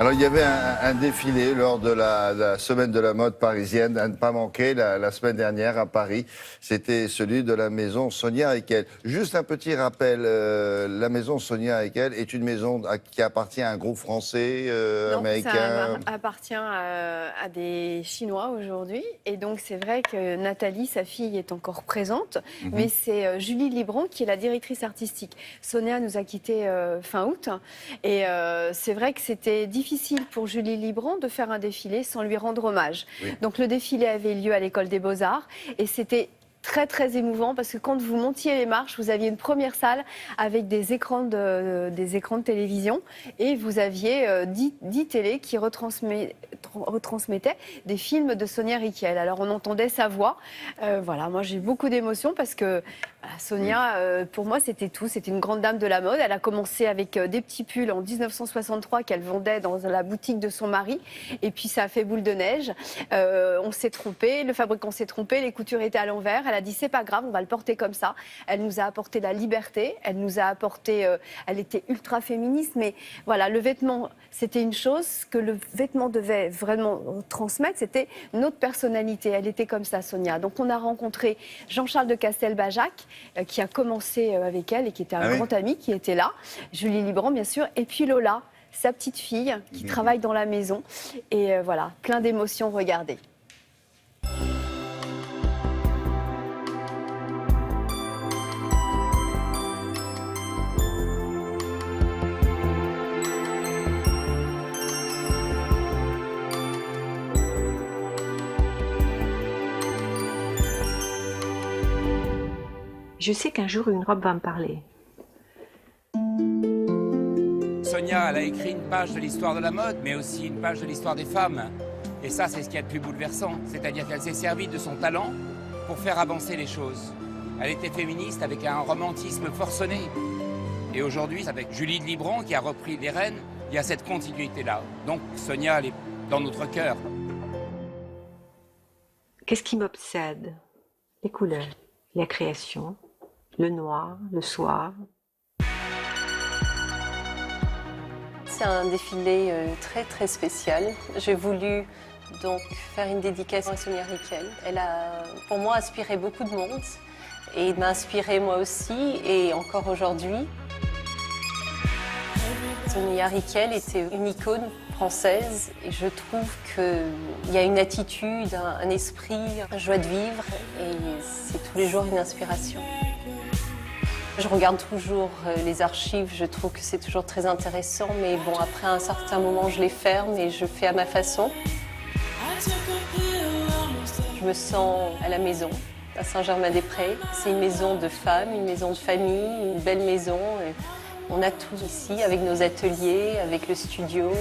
Alors, il y avait un défilé lors de la semaine de la mode parisienne, à ne pas manquer, la semaine dernière à Paris. C'était celui de la maison Sonia Rykiel. Juste un petit rappel, la maison Sonia Rykiel est une maison qui appartient à un groupe français, Non, américain. ça appartient à des Chinois aujourd'hui. Et donc, c'est vrai que Nathalie, sa fille, est encore présente. Mais c'est Julie Libran qui est la directrice artistique. Sonia nous a quittés fin août. Et c'est vrai que c'était difficile pour Julie Libran de faire un défilé sans lui rendre hommage. Oui. Donc, le défilé avait lieu à l'École des Beaux-Arts. Et c'était très très émouvant parce que quand vous montiez les marches, vous aviez une première salle avec des écrans de télévision et vous aviez 10 télés qui retransmettaient des films de Sonia Rykiel. Alors on entendait sa voix. Voilà, moi j'ai eu beaucoup d'émotions parce que Sonia, pour moi c'était tout. C'était une grande dame de la mode. Elle a commencé avec des petits pulls en 1963 qu'elle vendait dans la boutique de son mari et puis ça a fait boule de neige. On s'est trompé, le fabricant s'est trompé, les coutures étaient à l'envers. Elle a dit c'est pas grave, on va le porter comme ça. Elle nous a apporté la liberté, elle nous a apporté, elle était ultra féministe, mais voilà, le vêtement c'était une chose, ce que le vêtement devait vraiment transmettre, c'était notre personnalité. Elle était comme ça, Sonia. Donc on a rencontré Jean-Charles de Castelbajac qui a commencé avec elle et qui était un grand ami, qui était là. Julie Libran bien sûr, et puis Lola, sa petite fille qui travaille dans la maison. Et voilà, plein d'émotions, regardez. Je sais qu'un jour, une robe va me parler. Sonia, elle a écrit une page de l'histoire de la mode, mais aussi une page de l'histoire des femmes. Et ça, c'est ce qu'il y a de plus bouleversant. C'est-à-dire qu'elle s'est servie de son talent pour faire avancer les choses. Elle était féministe avec un romantisme forcené. Et aujourd'hui, avec Julie Libran qui a repris les rênes, il y a cette continuité-là. Donc Sonia, elle est dans notre cœur. Qu'est-ce qui m'obsède? Les couleurs, la création, le noir, le soir. C'est un défilé très très spécial. J'ai voulu donc faire une dédicace à Sonia Rykiel. Elle a pour moi inspiré beaucoup de monde et m'a inspiré moi aussi et encore aujourd'hui. Sonia Rykiel était une icône française et je trouve qu'il y a une attitude, un esprit, une joie de vivre et c'est tous les jours une inspiration. Je regarde toujours les archives, je trouve que c'est toujours très intéressant, mais bon, après un certain moment, je les ferme et je fais à ma façon. Je me sens à la maison, à Saint-Germain-des-Prés. C'est une maison de femmes, une maison de famille, une belle maison. On a tout ici, avec nos ateliers, avec le studio.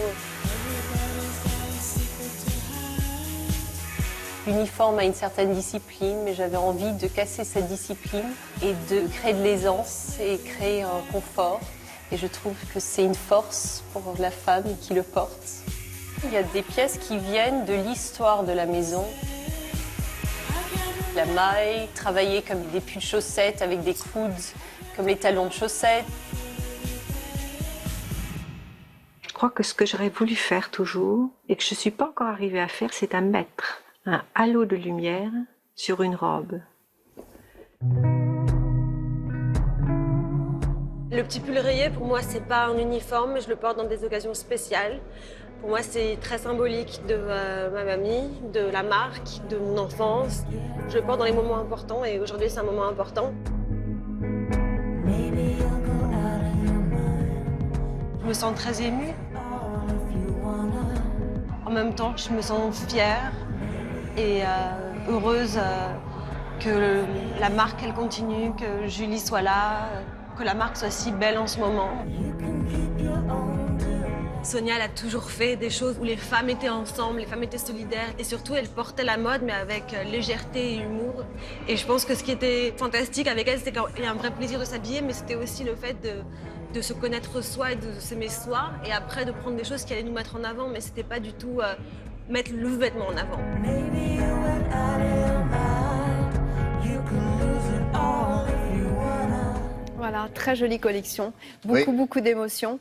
L'uniforme a une certaine discipline, mais j'avais envie de casser cette discipline et de créer de l'aisance et créer un confort. Et je trouve que c'est une force pour la femme qui le porte. Il y a des pièces qui viennent de l'histoire de la maison. La maille, travailler comme des pulls chaussettes avec des coudes, comme les talons de chaussettes. Je crois que ce que j'aurais voulu faire toujours, et que je ne suis pas encore arrivée à faire, c'est à mettre un halo de lumière sur une robe. Le petit pull rayé, pour moi, c'est pas un uniforme, je le porte dans des occasions spéciales. Pour moi, c'est très symbolique de ma mamie, de la marque, de mon enfance. Je le porte dans les moments importants et aujourd'hui, c'est un moment important. Je me sens très émue. En même temps, je me sens fière et heureuse que la marque elle continue, que Julie soit là, que la marque soit si belle en ce moment. Sonia, elle a toujours fait des choses où les femmes étaient ensemble, les femmes étaient solidaires et surtout elle portait la mode mais avec légèreté et humour. Et je pense que ce qui était fantastique avec elle, c'était qu'il y a un vrai plaisir de s'habiller, mais c'était aussi le fait de se connaître soi et de s'aimer soi et après de prendre des choses qui allaient nous mettre en avant, mais c'était pas du tout mettre le vêtement en avant. Voilà, très jolie collection, beaucoup d'émotions.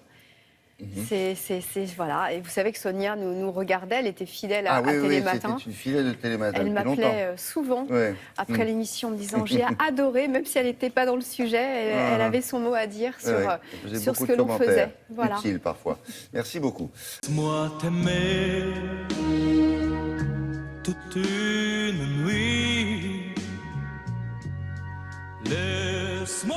Voilà. Et vous savez que Sonia nous regardait, elle était fidèle à oui, Télématin. c'était une fidèle de Télématin Elle depuis longtemps. m'appelait souvent après l'émission en me disant j'ai adoré, même si elle n'était pas dans le sujet, elle avait son mot à dire sur ce que l'on faisait. Voilà. Utile parfois. Merci beaucoup. Laisse-moi t'aimer toute une nuit. Laisse-moi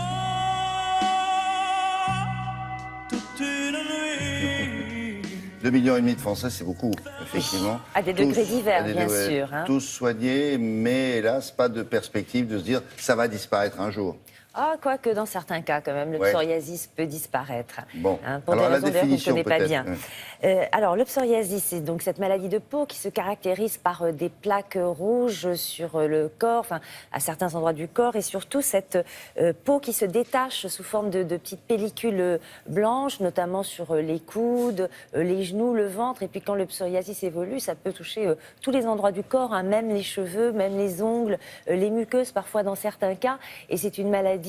toute une nuit. 2,5 millions de Français, c'est beaucoup, effectivement. À des degrés divers, bien degrés, sûr. Hein. Tous soignés, mais hélas, pas de perspective de se dire ça va disparaître un jour. Ah, quoique dans certains cas, quand même, le psoriasis peut disparaître. Bon, pour alors des raisons la définition qu'on ne connaît pas bien. Ouais. Le psoriasis, c'est donc cette maladie de peau qui se caractérise par des plaques rouges sur le corps, à certains endroits du corps, et surtout cette peau qui se détache sous forme de petites pellicules blanches, notamment sur les coudes, les genoux, le ventre. Et puis quand le psoriasis évolue, ça peut toucher tous les endroits du corps, même les cheveux, même les ongles, les muqueuses parfois dans certains cas. Et c'est une maladie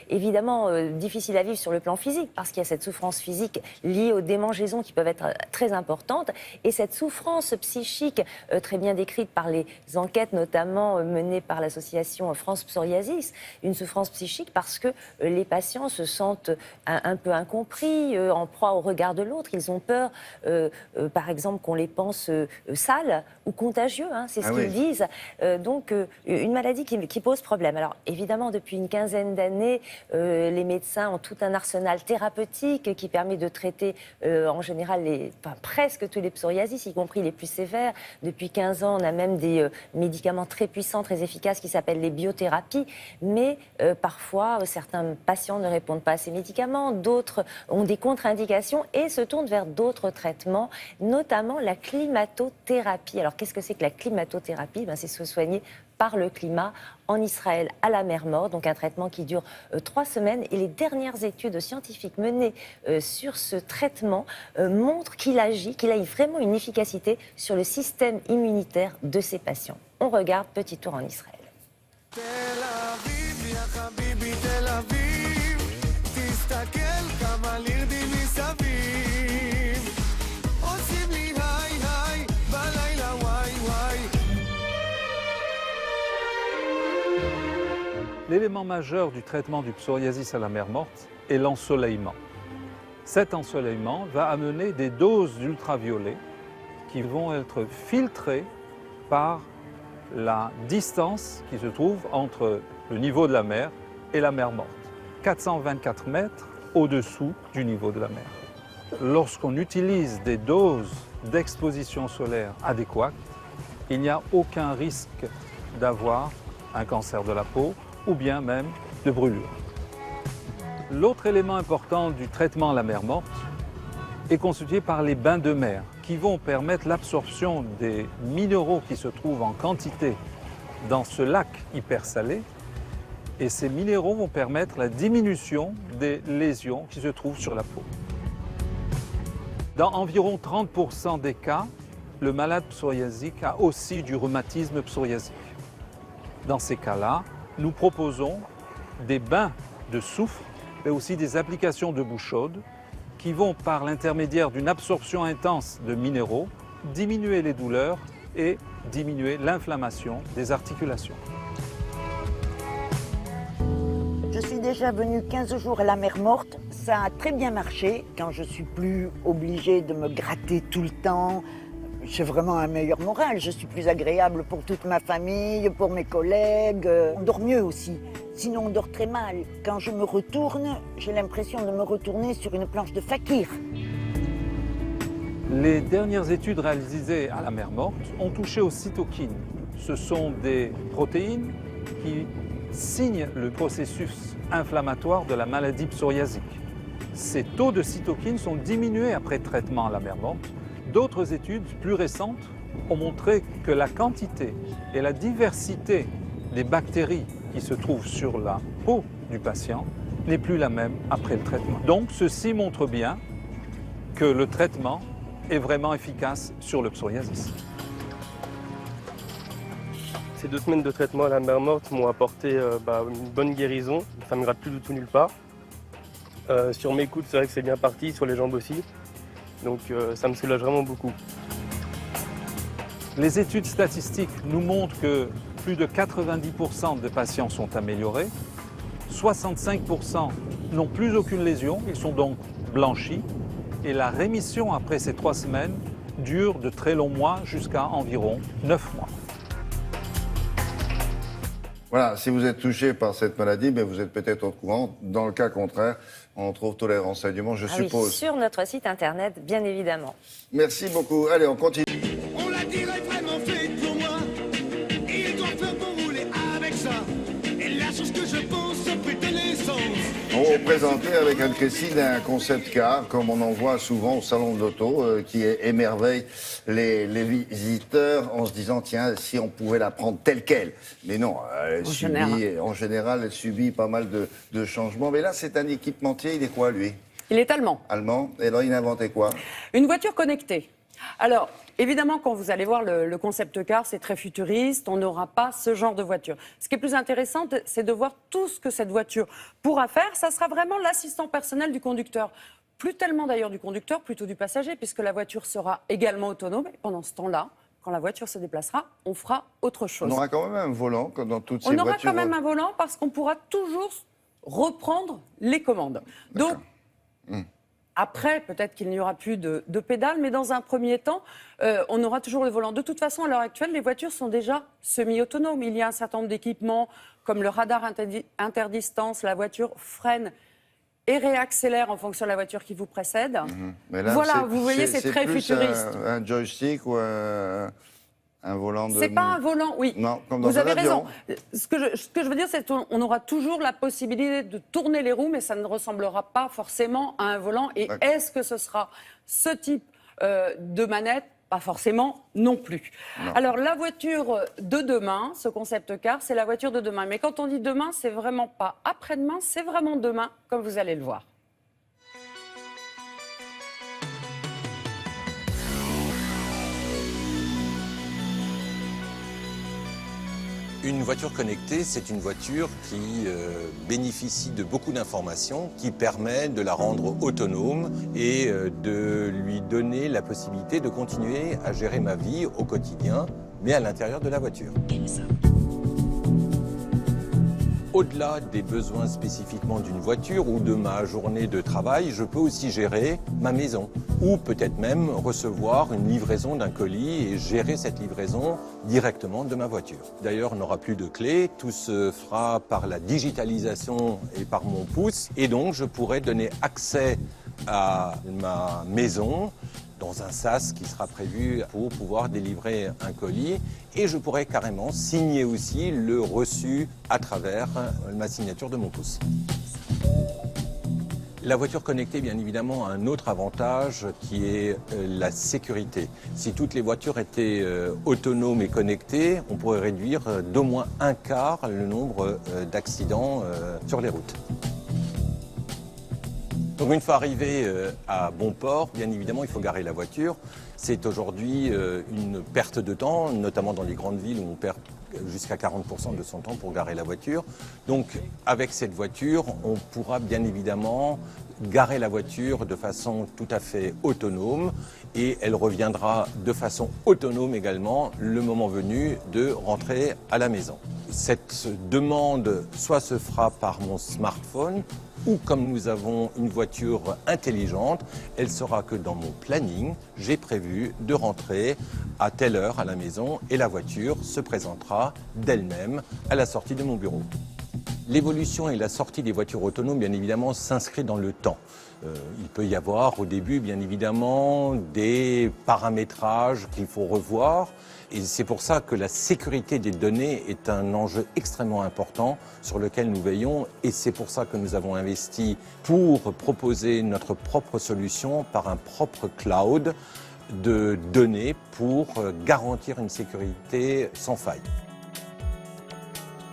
évidemment difficile à vivre sur le plan physique, parce qu'il y a cette souffrance physique liée aux démangeaisons qui peuvent être très importantes, et cette souffrance psychique très bien décrite par les enquêtes notamment menées par l'association France Psoriasis, une souffrance psychique parce que les patients se sentent un peu incompris, en proie au regard de l'autre. Ils ont peur, par exemple, qu'on les pense sales ou contagieux, c'est ce qu'ils disent. Donc une maladie qui pose problème. Alors évidemment, depuis une quinzaine d'années, les médecins ont tout un arsenal thérapeutique qui permet de traiter en général presque tous les psoriasis, y compris les plus sévères. Depuis 15 ans, on a même des médicaments très puissants, très efficaces qui s'appellent les biothérapies. Mais parfois, certains patients ne répondent pas à ces médicaments, d'autres ont des contre-indications et se tournent vers d'autres traitements, notamment la climatothérapie. Alors qu'est-ce que c'est que la climatothérapie ? C'est se soigner par le climat en Israël à la mer Morte, donc un traitement qui dure 3 semaines. Et les dernières études scientifiques menées sur ce traitement montrent qu'il a vraiment une efficacité sur le système immunitaire de ces patients. On regarde, petit tour en Israël. L'élément majeur du traitement du psoriasis à la mer Morte est l'ensoleillement. Cet ensoleillement va amener des doses d'ultraviolets qui vont être filtrées par la distance qui se trouve entre le niveau de la mer et la mer Morte. 424 mètres au-dessous du niveau de la mer. Lorsqu'on utilise des doses d'exposition solaire adéquates, il n'y a aucun risque d'avoir un cancer de la peau ou bien même de brûlure. L'autre élément important du traitement à la mer Morte est constitué par les bains de mer qui vont permettre l'absorption des minéraux qui se trouvent en quantité dans ce lac hypersalé, et ces minéraux vont permettre la diminution des lésions qui se trouvent sur la peau. Dans environ 30% des cas, le malade psoriasique a aussi du rhumatisme psoriasique. Dans ces cas-là, nous proposons des bains de soufre, mais aussi des applications de boue chaude qui vont, par l'intermédiaire d'une absorption intense de minéraux, diminuer les douleurs et diminuer l'inflammation des articulations. Je suis déjà venue 15 jours à la mer Morte. Ça a très bien marché quand je suis plus obligée de me gratter tout le temps. J'ai vraiment un meilleur moral, je suis plus agréable pour toute ma famille, pour mes collègues. On dort mieux aussi, sinon on dort très mal. Quand je me retourne, j'ai l'impression de me retourner sur une planche de fakir. Les dernières études réalisées à la mer Morte ont touché aux cytokines. Ce sont des protéines qui signent le processus inflammatoire de la maladie psoriasique. Ces taux de cytokines sont diminués après traitement à la mer Morte. D'autres études plus récentes ont montré que la quantité et la diversité des bactéries qui se trouvent sur la peau du patient n'est plus la même après le traitement. Donc ceci montre bien que le traitement est vraiment efficace sur le psoriasis. Ces 2 semaines de traitement à la mer Morte m'ont apporté une bonne guérison. Ça ne me gratte plus du tout nulle part. Sur mes coudes, c'est vrai que c'est bien parti, sur les jambes aussi. Donc ça me soulage vraiment beaucoup. Les études statistiques nous montrent que plus de 90% des patients sont améliorés, 65% n'ont plus aucune lésion, ils sont donc blanchis, et la rémission après ces 3 semaines dure de très longs mois jusqu'à environ 9 mois. Voilà, si vous êtes touché par cette maladie, mais vous êtes peut-être au courant. Dans le cas contraire, on trouve tous les renseignements, je suppose. Oui, sur notre site internet, bien évidemment. Merci beaucoup. Allez, on continue. On la dirait vraiment faite pour moi. Il doit faire pour rouler avec ça. Et la chose que je pense, ça fait de l'essence. On va vous présenter avec Anne-Christine un concept car, comme on en voit souvent au salon de l'auto, qui émerveille les visiteurs en se disant, tiens, si on pouvait la prendre telle qu'elle. Mais non, en général, elle subit pas mal de changements. Mais là, c'est un équipementier, il est quoi, lui? Il est allemand. Allemand. Et alors, il a inventé quoi? Une voiture connectée. Alors, évidemment, quand vous allez voir le concept car, c'est très futuriste, on n'aura pas ce genre de voiture. Ce qui est plus intéressant, c'est de voir tout ce que cette voiture pourra faire. Ça sera vraiment l'assistant personnel du conducteur. Plus tellement d'ailleurs du conducteur, plutôt du passager, puisque la voiture sera également autonome. Et pendant ce temps-là, quand la voiture se déplacera, on fera autre chose. On aura quand même un volant, comme dans toutes ces voitures. On aura quand même un volant parce qu'on pourra toujours reprendre les commandes. Donc, après, peut-être qu'il n'y aura plus de pédales, mais dans un premier temps, on aura toujours le volant. De toute façon, à l'heure actuelle, les voitures sont déjà semi-autonomes. Il y a un certain nombre d'équipements, comme le radar interdistance, la voiture freine et réaccélère en fonction de la voiture qui vous précède. Mais là, voilà, vous voyez, c'est très plus futuriste. Un joystick ou un volant de... C'est pas un volant, oui. Non, comme dans vous un avez avion. raison. Ce que je veux dire, c'est qu'on aura toujours la possibilité de tourner les roues, mais ça ne ressemblera pas forcément à un volant. Et est-ce que ce sera ce type de manette? Pas forcément non plus. Non. Alors, la voiture de demain, ce concept car, c'est la voiture de demain. Mais quand on dit demain, c'est vraiment pas après-demain, c'est vraiment demain, comme vous allez le voir. Une voiture connectée, c'est une voiture qui bénéficie de beaucoup d'informations, qui permet de la rendre autonome et de lui donner la possibilité de continuer à gérer ma vie au quotidien, mais à l'intérieur de la voiture. Au-delà des besoins spécifiquement d'une voiture ou de ma journée de travail, je peux aussi gérer ma maison ou peut-être même recevoir une livraison d'un colis et gérer cette livraison directement de ma voiture. D'ailleurs, on n'aura plus de clé, tout se fera par la digitalisation et par mon pouce et donc je pourrai donner accès à ma maison dans un sas qui sera prévu pour pouvoir délivrer un colis et je pourrai carrément signer aussi le reçu à travers ma signature de mon pouce. La voiture connectée, bien évidemment, a un autre avantage qui est la sécurité. Si toutes les voitures étaient autonomes et connectées, on pourrait réduire d'au moins 1/4 le nombre d'accidents sur les routes. Donc une fois arrivé à bon port, bien évidemment, il faut garer la voiture. C'est aujourd'hui une perte de temps, notamment dans les grandes villes où on perd jusqu'à 40% de son temps pour garer la voiture. Donc avec cette voiture, on pourra bien évidemment garer la voiture de façon tout à fait autonome et elle reviendra de façon autonome également le moment venu de rentrer à la maison. Cette demande soit se fera par mon smartphone ou comme nous avons une voiture intelligente, elle saura que dans mon planning, j'ai prévu de rentrer à telle heure à la maison et la voiture se présentera d'elle-même à la sortie de mon bureau. L'évolution et la sortie des voitures autonomes, bien évidemment, s'inscrit dans le temps. Il peut y avoir au début, bien évidemment, des paramétrages qu'il faut revoir. Et c'est pour ça que la sécurité des données est un enjeu extrêmement important sur lequel nous veillons. Et c'est pour ça que nous avons investi pour proposer notre propre solution par un propre cloud de données pour garantir une sécurité sans faille.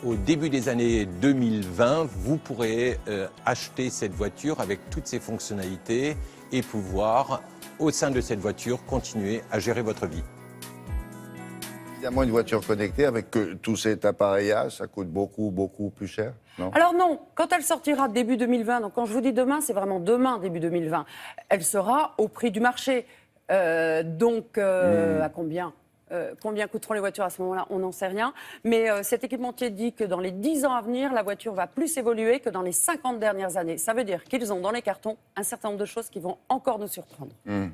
Au début des années 2020, vous pourrez acheter cette voiture avec toutes ses fonctionnalités et pouvoir, au sein de cette voiture, continuer à gérer votre vie. Évidemment, une voiture connectée avec tout cet appareillage, ça coûte beaucoup, beaucoup plus cher, non? Alors non, quand elle sortira début 2020, donc quand je vous dis demain, c'est vraiment demain, début 2020, elle sera au prix du marché. À combien combien coûteront les voitures à ce moment-là, on n'en sait rien. Mais cet équipementier dit que dans les 10 ans à venir, la voiture va plus évoluer que dans les 50 dernières années. Ça veut dire qu'ils ont dans les cartons un certain nombre de choses qui vont encore nous surprendre.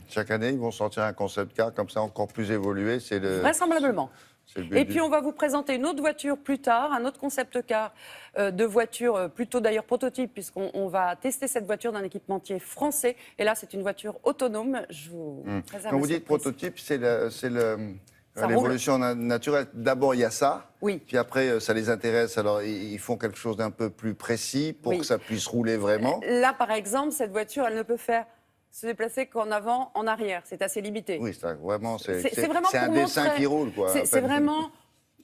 Chaque année, ils vont sortir un concept car comme ça encore plus évolué. Vraisemblablement. Et puis on va vous présenter une autre voiture plus tard, un autre concept car de voiture, plutôt d'ailleurs prototype, puisqu'on va tester cette voiture d'un équipementier français. Et là, c'est une voiture autonome. Je vous réserve Quand vous dites prototype, c'est l'évolution naturelle. D'abord, il y a ça. Oui. Puis après, ça les intéresse. Alors, ils font quelque chose d'un peu plus précis pour que ça puisse rouler vraiment. Là, par exemple, cette voiture, elle ne peut faire se déplacer qu'en avant, en arrière. C'est assez limité. Oui, vraiment, c'est vraiment un dessin qui roule, quoi. C'est vraiment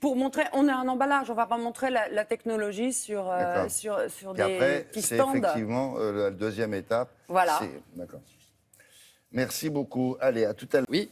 pour montrer. On a un emballage. On ne va pas montrer la technologie sur Puis des après, petits c'est stands. effectivement la deuxième étape. Voilà. D'accord. Merci beaucoup. Allez, à tout à l'heure. Oui.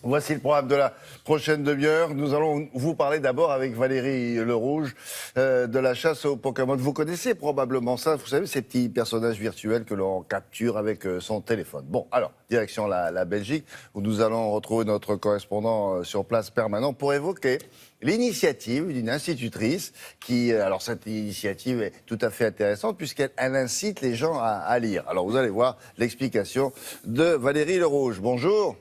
Voici le programme de la prochaine demi-heure. Nous allons vous parler d'abord avec Valérie Le Rouge de la chasse aux Pokémon. Vous connaissez probablement ça, vous savez, ces petits personnages virtuels que l'on capture avec son téléphone. Bon, alors, direction la Belgique, où nous allons retrouver notre correspondant sur place permanent pour évoquer l'initiative d'une institutrice qui, alors cette initiative est tout à fait intéressante puisqu'elle incite les gens à lire. Alors vous allez voir l'explication de Valérie Le Rouge. Bonjour.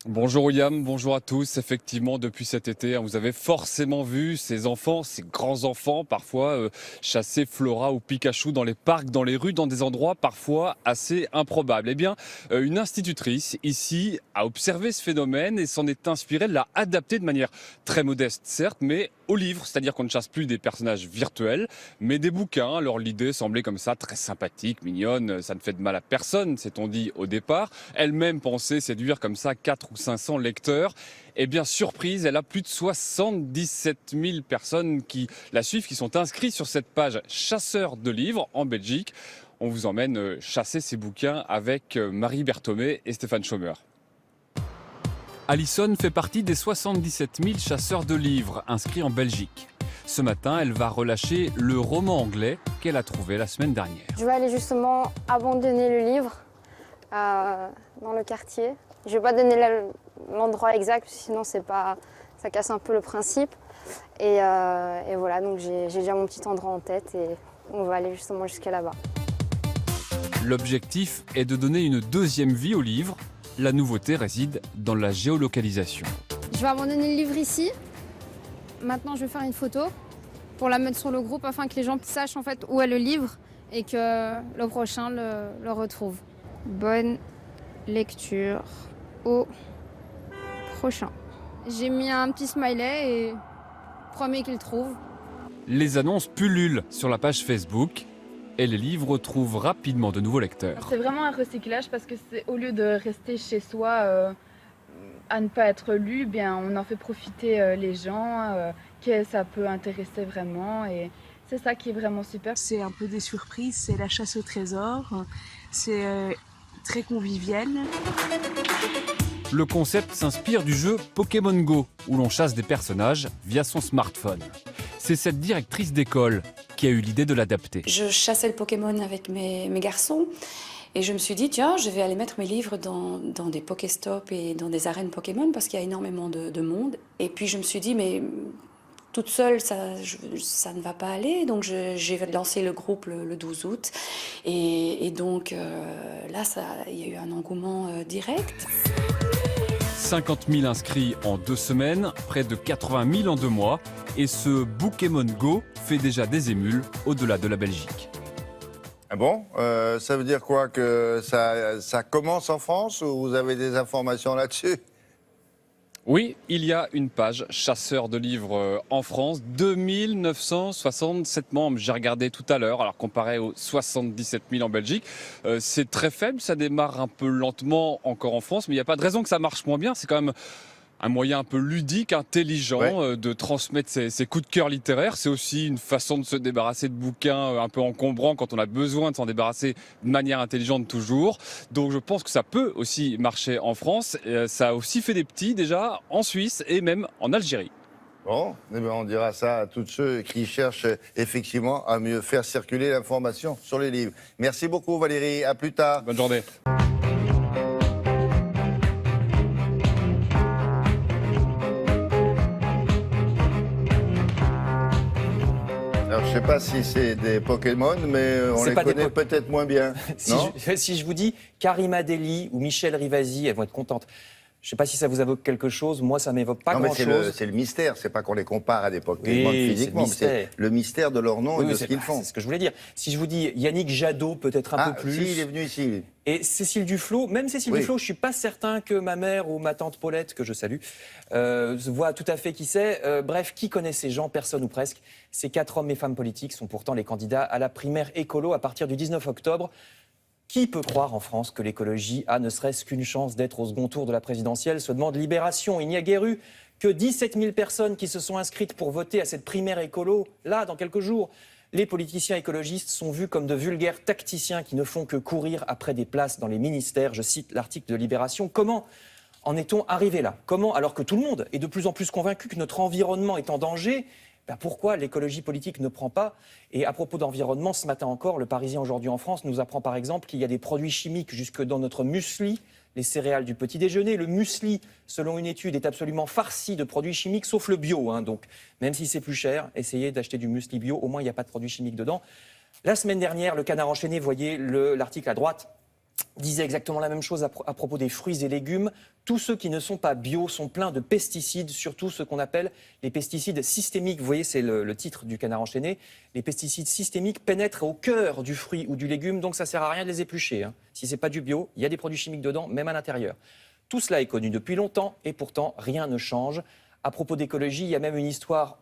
Bonjour William, bonjour à tous. Effectivement, depuis cet été, vous avez forcément vu ces enfants, ces grands-enfants, parfois chasser Flora ou Pikachu dans les parcs, dans les rues, dans des endroits parfois assez improbables. Eh bien, une institutrice ici a observé ce phénomène et s'en est inspirée, l'a adapté de manière très modeste, certes, mais au livre, c'est-à-dire qu'on ne chasse plus des personnages virtuels, mais des bouquins. Alors l'idée semblait comme ça, très sympathique, mignonne, ça ne fait de mal à personne, s'est-on dit au départ. Elle-même pensait séduire comme ça 400 ou 500 lecteurs. Eh bien, surprise, elle a plus de 77 000 personnes qui la suivent, qui sont inscrits sur cette page Chasseurs de livres en Belgique. On vous emmène chasser ces bouquins avec Marie Berthomé et Stéphane Chaumer. Alison fait partie des 77 000 chasseurs de livres inscrits en Belgique. Ce matin, elle va relâcher le roman anglais qu'elle a trouvé la semaine dernière. Je vais aller justement abandonner le livre dans le quartier. Je ne vais pas donner l'endroit exact, sinon ça casse un peu le principe. Et voilà, donc j'ai déjà mon petit endroit en tête et on va aller justement jusqu'à là-bas. L'objectif est de donner une deuxième vie au livre. La nouveauté réside dans la géolocalisation. Je vais abandonner le livre ici. Maintenant, je vais faire une photo pour la mettre sur le groupe afin que les gens sachent en fait où est le livre et que le prochain le retrouve. Bonne lecture au prochain. J'ai mis un petit smiley et promis qu'il trouve. Les annonces pullulent sur la page Facebook et les livres trouvent rapidement de nouveaux lecteurs. C'est vraiment un recyclage parce que c'est au lieu de rester chez soi à ne pas être lu, bien on en fait profiter les gens, que ça peut intéresser vraiment et c'est ça qui est vraiment super. C'est un peu des surprises, c'est la chasse au trésor, c'est très convivial. Le concept s'inspire du jeu Pokémon Go, où l'on chasse des personnages via son smartphone. C'est cette directrice d'école qui a eu l'idée de l'adapter. Je chassais le Pokémon avec mes garçons et je me suis dit, tiens, je vais aller mettre mes livres dans des Pokéstops et dans des arènes Pokémon parce qu'il y a énormément de monde. Et puis je me suis dit, mais toute seule, ça ne va pas aller. Donc j'ai lancé le groupe le 12 août. Et donc là, il y a eu un engouement direct. 50 000 inscrits en 2 semaines, près de 80 000 en 2 mois. Et ce Pokémon Go fait déjà des émules au-delà de la Belgique. Ah bon, ça veut dire quoi, que ça commence en France ou vous avez des informations là-dessus ? Oui, il y a une page chasseur de livres en France, 2967 membres, j'ai regardé tout à l'heure, alors comparé aux 77 000 en Belgique, c'est très faible, ça démarre un peu lentement encore en France, mais il n'y a pas de raison que ça marche moins bien, c'est quand même un moyen un peu ludique, intelligent de transmettre ses coups de cœur littéraires. C'est aussi une façon de se débarrasser de bouquins un peu encombrants quand on a besoin de s'en débarrasser de manière intelligente toujours. Donc je pense que ça peut aussi marcher en France. Ça a aussi fait des petits déjà en Suisse et même en Algérie. Bon, eh bien, on dira ça à tous ceux qui cherchent effectivement à mieux faire circuler l'information sur les livres. Merci beaucoup Valérie, à plus tard. Bonne journée. Alors, je ne sais pas si c'est des Pokémon, mais on les connaît peut-être moins bien. Si je vous dis Karima Deli ou Michel Rivasi, elles vont être contentes. Je ne sais pas si ça vous évoque quelque chose. Moi, ça ne m'évoque pas grand-chose. C'est le mystère. C'est pas qu'on les compare à des Pokémon physiquement, mais c'est le mystère de leur nom et de ce qu'ils font. C'est ce que je voulais dire. Si je vous dis Yannick Jadot, peut-être un peu plus. Si, il est venu ici. Et Cécile Duflot, même Cécile Duflot, je ne suis pas certain que ma mère ou ma tante Paulette, que je salue, voit tout à fait qui c'est. Bref, qui connaît ces gens? Personne ou presque. Ces 4 hommes et femmes politiques sont pourtant les candidats à la primaire écolo à partir du 19 octobre. Qui peut croire en France que l'écologie a ne serait-ce qu'une chance d'être au second tour de la présidentielle, se demande Libération. Il n'y a guère eu que 17 000 personnes qui se sont inscrites pour voter à cette primaire écolo, là, dans quelques jours. Les politiciens écologistes sont vus comme de vulgaires tacticiens qui ne font que courir après des places dans les ministères. Je cite l'article de Libération. Comment en est-on arrivé là? Comment, alors que tout le monde est de plus en plus convaincu que notre environnement est en danger, pourquoi l'écologie politique ne prend pas? Et à propos d'environnement, ce matin encore, le Parisien aujourd'hui en France nous apprend par exemple qu'il y a des produits chimiques jusque dans notre muesli, les céréales du petit déjeuner. Le muesli, selon une étude, est absolument farci de produits chimiques, sauf le bio. Donc, même si c'est plus cher, essayez d'acheter du muesli bio, au moins il n'y a pas de produits chimiques dedans. La semaine dernière, le Canard enchaîné, voyez l'article à droite, disait exactement la même chose à propos des fruits et légumes. Tous ceux qui ne sont pas bio sont pleins de pesticides, surtout ce qu'on appelle les pesticides systémiques. Vous voyez, c'est le titre du Canard enchaîné. Les pesticides systémiques pénètrent au cœur du fruit ou du légume, donc ça ne sert à rien de les éplucher. Si ce n'est pas du bio, il y a des produits chimiques dedans, même à l'intérieur. Tout cela est connu depuis longtemps et pourtant rien ne change. À propos d'écologie, il y a même une histoire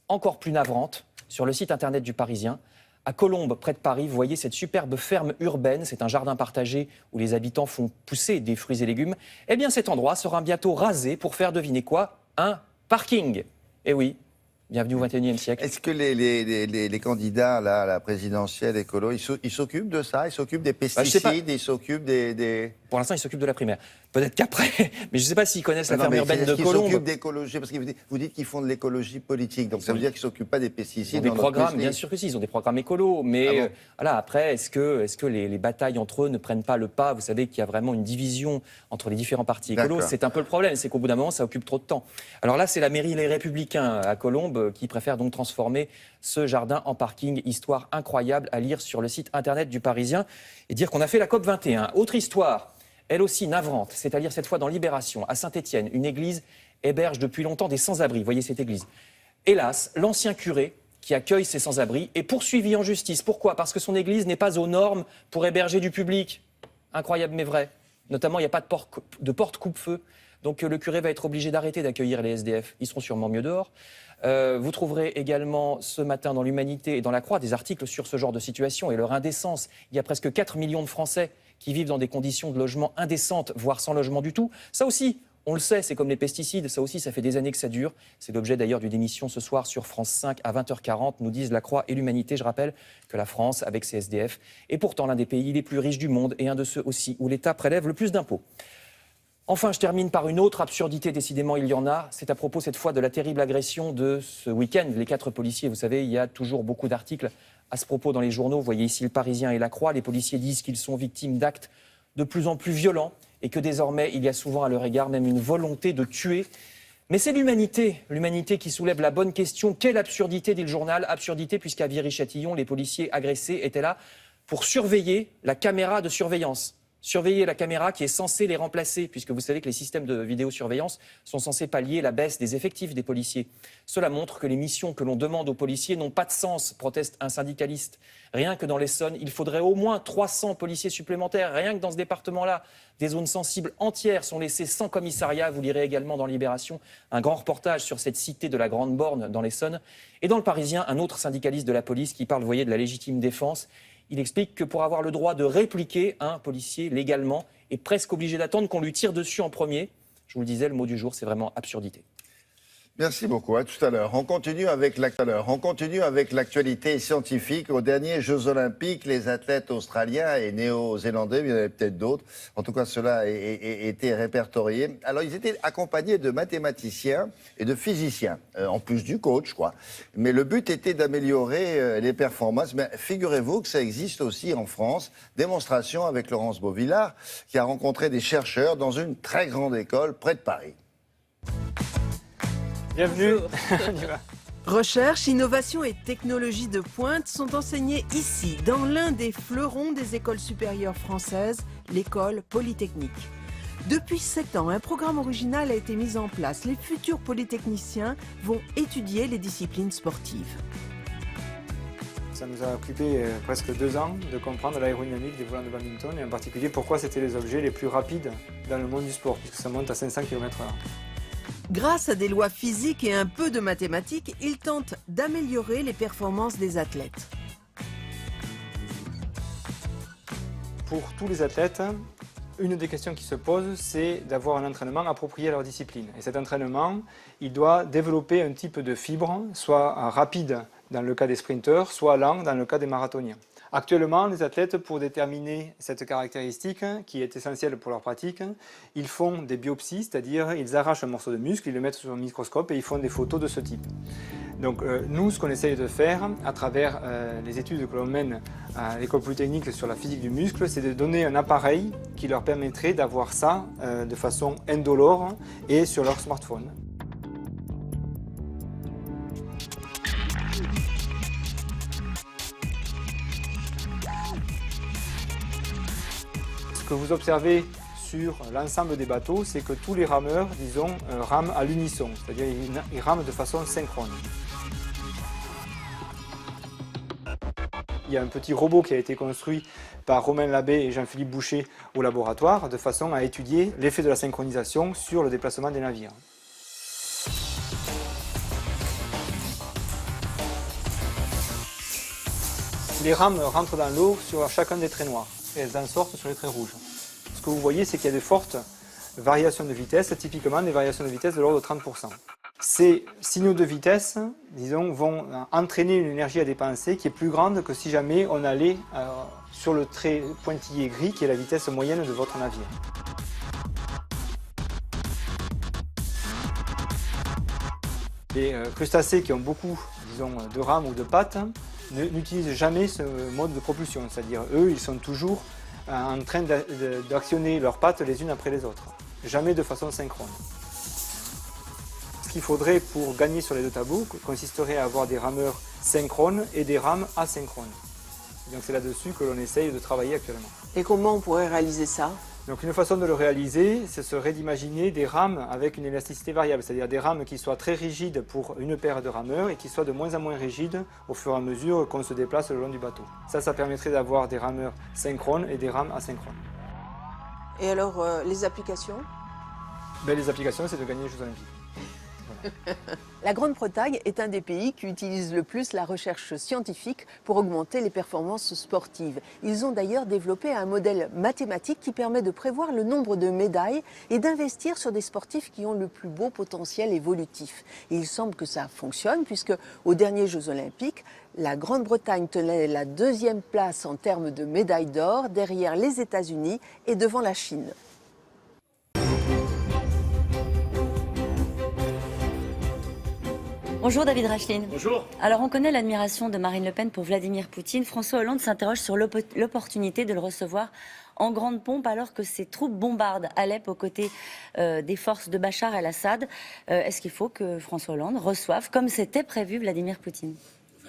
encore plus navrante sur le site internet du Parisien. À Colombes, près de Paris, vous voyez cette superbe ferme urbaine. C'est un jardin partagé où les habitants font pousser des fruits et légumes. Eh bien, cet endroit sera bientôt rasé pour faire, devinez quoi, un parking. Eh oui, bienvenue au XXIe siècle. Est-ce que les candidats là, à la présidentielle écolo, ils s'occupent de ça? Ils s'occupent des pesticides? Ils s'occupent des... Pour l'instant, ils s'occupent de la primaire. Peut-être qu'après, mais je ne sais pas s'ils connaissent la ferme urbaine de Colombes. Ils s'occupent d'écologie, parce que vous dites qu'ils font de l'écologie politique, donc ça veut dire qu'ils ne s'occupent pas des pesticides. Ils ont des programmes, bien sûr que si, ils ont des programmes écolos, mais voilà, après, est-ce que les batailles entre eux ne prennent pas le pas? Vous savez qu'il y a vraiment une division entre les différents partis écolos. C'est un peu le problème, c'est qu'au bout d'un moment, ça occupe trop de temps. Alors là, c'est la mairie Les Républicains à Colombes qui préfère donc transformer ce jardin en parking. Histoire incroyable à lire sur le site internet du Parisien et dire qu'on a fait la COP 21. Autre histoire, elle aussi navrante, c'est-à-dire cette fois dans Libération, à Saint-Étienne, une église héberge depuis longtemps des sans-abri. Voyez cette église. Hélas, l'ancien curé qui accueille ces sans-abri est poursuivi en justice. Pourquoi? Parce que son église n'est pas aux normes pour héberger du public. Incroyable mais vrai. Notamment, il n'y a pas de porte coupe-feu. Donc le curé va être obligé d'arrêter d'accueillir les SDF. Ils seront sûrement mieux dehors. Vous trouverez également ce matin dans l'Humanité et dans La Croix des articles sur ce genre de situation et leur indécence. Il y a presque 4 millions de Français qui vivent dans des conditions de logement indécentes, voire sans logement du tout. Ça aussi, on le sait, c'est comme les pesticides, ça aussi, ça fait des années que ça dure. C'est l'objet d'ailleurs d'une émission ce soir sur France 5 à 20h40, nous disent La Croix et l'Humanité. Je rappelle que la France, avec ses SDF, est pourtant l'un des pays les plus riches du monde et un de ceux aussi où l'État prélève le plus d'impôts. Enfin, je termine par une autre absurdité, décidément il y en a. C'est à propos cette fois de la terrible agression de ce week-end. Les 4 policiers, vous savez, il y a toujours beaucoup d'articles à ce propos dans les journaux. Vous voyez ici Le Parisien et La Croix. Les policiers disent qu'ils sont victimes d'actes de plus en plus violents et que désormais il y a souvent à leur égard même une volonté de tuer. Mais c'est l'humanité qui soulève la bonne question. Quelle absurdité, dit le journal. Absurdité puisqu'à Viry-Châtillon, les policiers agressés étaient là pour surveiller la caméra de surveillance. Surveiller la caméra qui est censée les remplacer, puisque vous savez que les systèmes de vidéosurveillance sont censés pallier la baisse des effectifs des policiers. Cela montre que les missions que l'on demande aux policiers n'ont pas de sens, proteste un syndicaliste. Rien que dans l'Essonne, il faudrait au moins 300 policiers supplémentaires. Rien que dans ce département-là, des zones sensibles entières sont laissées sans commissariat. Vous lirez également dans Libération un grand reportage sur cette cité de la Grande Borne dans l'Essonne. Et dans Le Parisien, un autre syndicaliste de la police qui parle, vous voyez, de la légitime défense. Il explique que pour avoir le droit de répliquer, un policier légalement est presque obligé d'attendre qu'on lui tire dessus en premier. je vous le disais, le mot du jour, c'est vraiment absurdité. Merci beaucoup, à tout à l'heure. On continue avec l'actualité scientifique. Aux derniers Jeux Olympiques, les athlètes australiens et néo-zélandais, il y en avait peut-être d'autres, en tout cas ceux-là a été répertoriés. Alors ils étaient accompagnés de mathématiciens et de physiciens, en plus du coach, quoi. Mais le but était d'améliorer les performances. Mais figurez-vous que ça existe aussi en France. Démonstration avec Laurence Beauvillard, qui a rencontré des chercheurs dans une très grande école près de Paris. Bienvenue. Recherche, innovation et technologie de pointe sont enseignés ici, dans l'un des fleurons des écoles supérieures françaises, l'école polytechnique. Depuis 7 ans, un programme original a été mis en place. Les futurs polytechniciens vont étudier les disciplines sportives. Ça nous a occupé presque 2 ans de comprendre l'aérodynamique des volants de badminton et en particulier pourquoi c'était les objets les plus rapides dans le monde du sport, puisque ça monte à 500 km/h. Grâce à des lois physiques et un peu de mathématiques, ils tentent d'améliorer les performances des athlètes. Pour tous les athlètes, une des questions qui se posent, c'est d'avoir un entraînement approprié à leur discipline. Et cet entraînement, il doit développer un type de fibre, soit rapide dans le cas des sprinteurs, soit lent dans le cas des marathoniens. Actuellement, les athlètes, pour déterminer cette caractéristique qui est essentielle pour leur pratique, ils font des biopsies, c'est-à-dire ils arrachent un morceau de muscle, ils le mettent sur un microscope et ils font des photos de ce type. Donc nous, ce qu'on essaye de faire à travers les études que l'on mène à l'école polytechnique sur la physique du muscle, c'est de donner un appareil qui leur permettrait d'avoir ça de façon indolore et sur leur smartphone. Ce que vous observez sur l'ensemble des bateaux, c'est que tous les rameurs, disons, rament à l'unisson, c'est-à-dire ils rament de façon synchrone. Il y a un petit robot qui a été construit par Romain Labbé et Jean-Philippe Boucher au laboratoire, de façon à étudier l'effet de la synchronisation sur le déplacement des navires. Les rames rentrent dans l'eau sur chacun des traits noirs et elles en sortent sur les traits rouges. Ce que vous voyez, c'est qu'il y a de fortes variations de vitesse, typiquement des variations de vitesse de l'ordre de 30%. Ces signaux de vitesse, disons, vont entraîner une énergie à dépenser qui est plus grande que si jamais on allait sur le trait pointillé gris, qui est la vitesse moyenne de votre navire. Les crustacés qui ont beaucoup, disons, de rames ou de pattes n'utilisent jamais ce mode de propulsion, c'est-à-dire eux, ils sont toujours en train d'actionner leurs pattes les unes après les autres, jamais de façon synchrone. Ce qu'il faudrait pour gagner sur les deux tableaux consisterait à avoir des rameurs synchrones et des rames asynchrones. Donc c'est là-dessus que l'on essaye de travailler actuellement. Et comment on pourrait réaliser ça ? Donc une façon de le réaliser, ce serait d'imaginer des rames avec une élasticité variable, c'est-à-dire des rames qui soient très rigides pour une paire de rameurs et qui soient de moins en moins rigides au fur et à mesure qu'on se déplace le long du bateau. Ça permettrait d'avoir des rameurs synchrones et des rames asynchrones. Et alors, les applications ? Les applications, c'est de gagner les Jeux Olympiques. La Grande-Bretagne est un des pays qui utilise le plus la recherche scientifique pour augmenter les performances sportives. Ils ont d'ailleurs développé un modèle mathématique qui permet de prévoir le nombre de médailles et d'investir sur des sportifs qui ont le plus beau potentiel évolutif. Et il semble que ça fonctionne puisque aux derniers Jeux Olympiques, la Grande-Bretagne tenait la 2e place en termes de médailles d'or derrière les États-Unis et devant la Chine. Bonjour David Racheline. Bonjour. Alors on connaît l'admiration de Marine Le Pen pour Vladimir Poutine. François Hollande s'interroge sur l'opportunité de le recevoir en grande pompe alors que ses troupes bombardent Alep aux côtés des forces de Bachar el-Assad. Est-ce qu'il faut que François Hollande reçoive, comme c'était prévu, Vladimir Poutine ?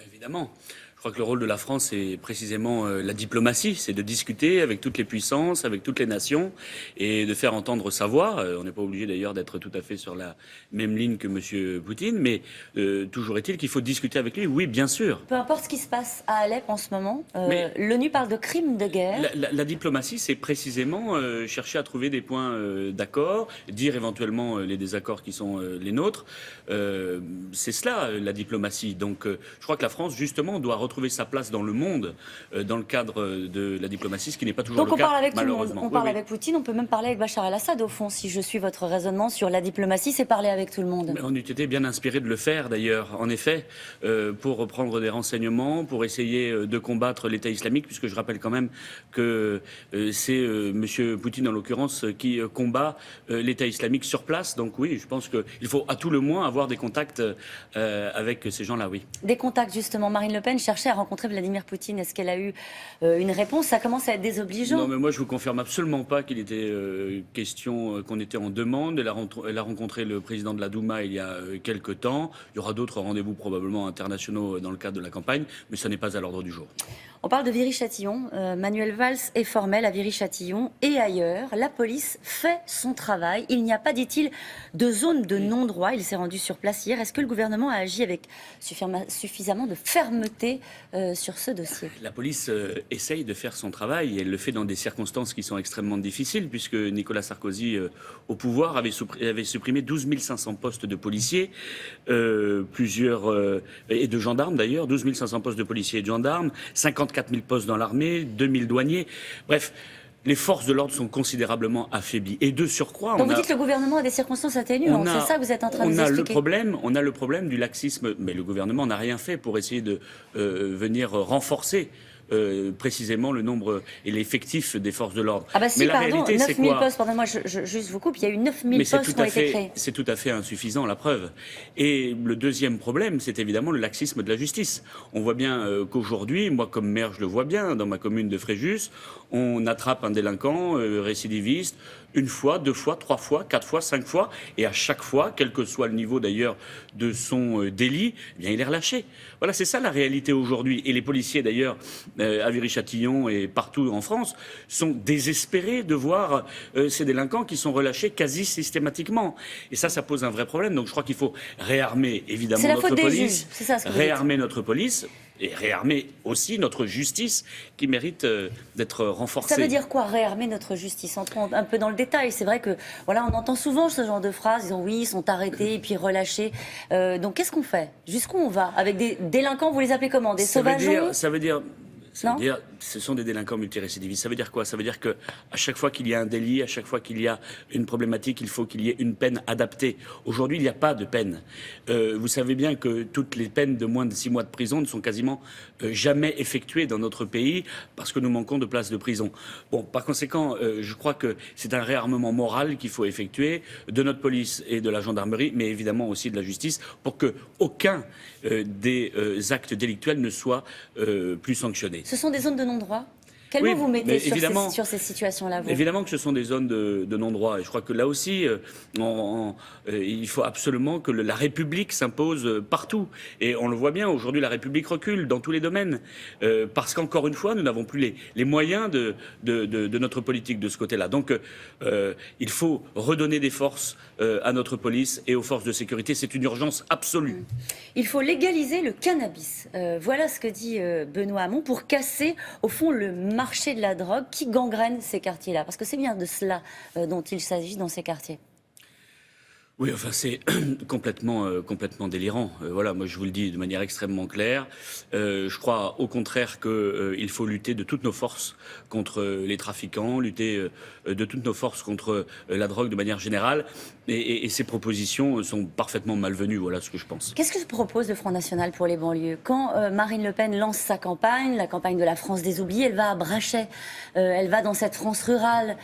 Évidemment. Je crois que le rôle de la France, c'est précisément la diplomatie, c'est de discuter avec toutes les puissances, avec toutes les nations et de faire entendre sa voix. On n'est pas obligé d'ailleurs d'être tout à fait sur la même ligne que M. Poutine, mais toujours est-il qu'il faut discuter avec lui, oui, bien sûr. Peu importe ce qui se passe à Alep en ce moment, l'ONU parle de crimes de guerre. La diplomatie, c'est précisément chercher à trouver des points d'accord, dire éventuellement les désaccords qui sont les nôtres. C'est cela, la diplomatie. Donc je crois que la France, justement, doit retrouver retrouver sa place dans le monde, dans le cadre de la diplomatie, ce qui n'est pas toujours Donc le on cas, parle avec tout le monde. malheureusement. On parle avec Poutine, on peut même parler avec Bachar el-Assad au fond. Si je suis votre raisonnement sur la diplomatie, c'est parler avec tout le monde. Mais on eût été bien inspiré de le faire d'ailleurs, en effet, pour reprendre des renseignements, pour essayer de combattre l'État islamique, puisque je rappelle quand même que c'est M. Poutine en l'occurrence qui combat l'État islamique sur place. Donc oui, je pense qu'il faut à tout le moins avoir des contacts avec ces gens-là, oui. Des contacts justement. Marine Le Pen cherchait à rencontrer Vladimir Poutine. Est-ce qu'elle a eu une réponse? Ça commence à être désobligeant. Non, mais moi je vous confirme absolument pas qu'il était question qu'on était en demande. Elle a rencontré le président de la Douma il y a quelques temps. Il y aura d'autres rendez-vous probablement internationaux dans le cadre de la campagne, mais ça n'est pas à l'ordre du jour. On parle de Viry-Châtillon. Manuel Valls est formel à Viry-Châtillon et ailleurs. La police fait son travail. Il n'y a pas, dit-il, de zone de non-droit. Il s'est rendu sur place hier. Est-ce que le gouvernement a agi avec suffisamment de fermeté sur ce dossier? La police essaye de faire son travail et elle le fait dans des circonstances qui sont extrêmement difficiles, puisque Nicolas Sarkozy, au pouvoir, avait supprimé 12 500 postes de policiers, et de gendarmes d'ailleurs, 12 500 postes de policiers et de gendarmes, 54 000 postes dans l'armée, 2 000 douaniers. Bref, les forces de l'ordre sont considérablement affaiblies. Et de surcroît... Donc vous dites que le gouvernement a des circonstances atténuantes, c'est ça que vous êtes en train de nous expliquer. On a le problème du laxisme, mais le gouvernement n'a rien fait pour essayer de venir renforcer précisément le nombre et l'effectif des forces de l'ordre. Ah bah si, mais la réalité, 9 000 postes, pardonnez-moi, juste vous coupe, il y a eu 9 000 postes qui ont été créés. C'est tout à fait insuffisant, la preuve. Et le deuxième problème, c'est évidemment le laxisme de la justice. On voit bien qu'aujourd'hui, moi comme maire, je le vois bien, dans ma commune de Fréjus, on attrape un délinquant récidiviste une fois, 2 fois, 3 fois, 4 fois, 5 fois, et à chaque fois, quel que soit le niveau d'ailleurs de son délit, eh bien, il est relâché. Voilà, c'est ça la réalité aujourd'hui. Et les policiers d'ailleurs, à Viry-Châtillon et partout en France, sont désespérés de voir ces délinquants qui sont relâchés quasi systématiquement. Et ça pose un vrai problème. Donc je crois qu'il faut réarmer évidemment notre police, réarmer notre police, et réarmer aussi notre justice qui mérite d'être renforcée. Ça veut dire quoi, réarmer notre justice? Entrons un peu dans le détail. C'est vrai que voilà, on entend souvent ce genre de phrases, disant oui, ils sont arrêtés et puis relâchés. Donc qu'est-ce qu'on fait? Jusqu'où on va? Avec des délinquants, vous les appelez comment? Des sauvageons? Ça veut dire, ce sont des délinquants multirécidivistes. Ça veut dire quoi? Ça veut dire qu'à chaque fois qu'il y a un délit, à chaque fois qu'il y a une problématique, il faut qu'il y ait une peine adaptée. Aujourd'hui, il n'y a pas de peine. Vous savez bien que toutes les peines de moins de 6 mois de prison ne sont quasiment jamais effectuées dans notre pays parce que nous manquons de places de prison. Bon, par conséquent, je crois que c'est un réarmement moral qu'il faut effectuer de notre police et de la gendarmerie, mais évidemment aussi de la justice, pour que aucun des actes délictuels ne soit plus sanctionné. Ce sont des zones de non-droit? Quel mot vous mettez sur ces situations-là? Évidemment que ce sont des zones de non-droit. Et je crois que là aussi, il faut absolument que la République s'impose partout. Et on le voit bien, aujourd'hui, la République recule dans tous les domaines. Parce qu'encore une fois, nous n'avons plus les moyens de notre politique de ce côté-là. Donc, il faut redonner des forces à notre police et aux forces de sécurité. C'est une urgence absolue. Il faut légaliser le cannabis. Voilà ce que dit Benoît Hamon pour casser, au fond, le marché de la drogue qui gangrène ces quartiers-là. Parce que c'est bien de cela dont il s'agit dans ces quartiers. Oui, enfin, c'est complètement délirant. Voilà, moi je vous le dis de manière extrêmement claire. Je crois au contraire qu'il faut lutter de toutes nos forces contre les trafiquants, lutter de toutes nos forces contre la drogue de manière générale. Et ces propositions sont parfaitement malvenues, voilà ce que je pense. Qu'est-ce que propose le Front National pour les banlieues? Quand Marine Le Pen lance sa campagne, la campagne de la France des oubliés, elle va à Brachet, elle va dans cette France rurale.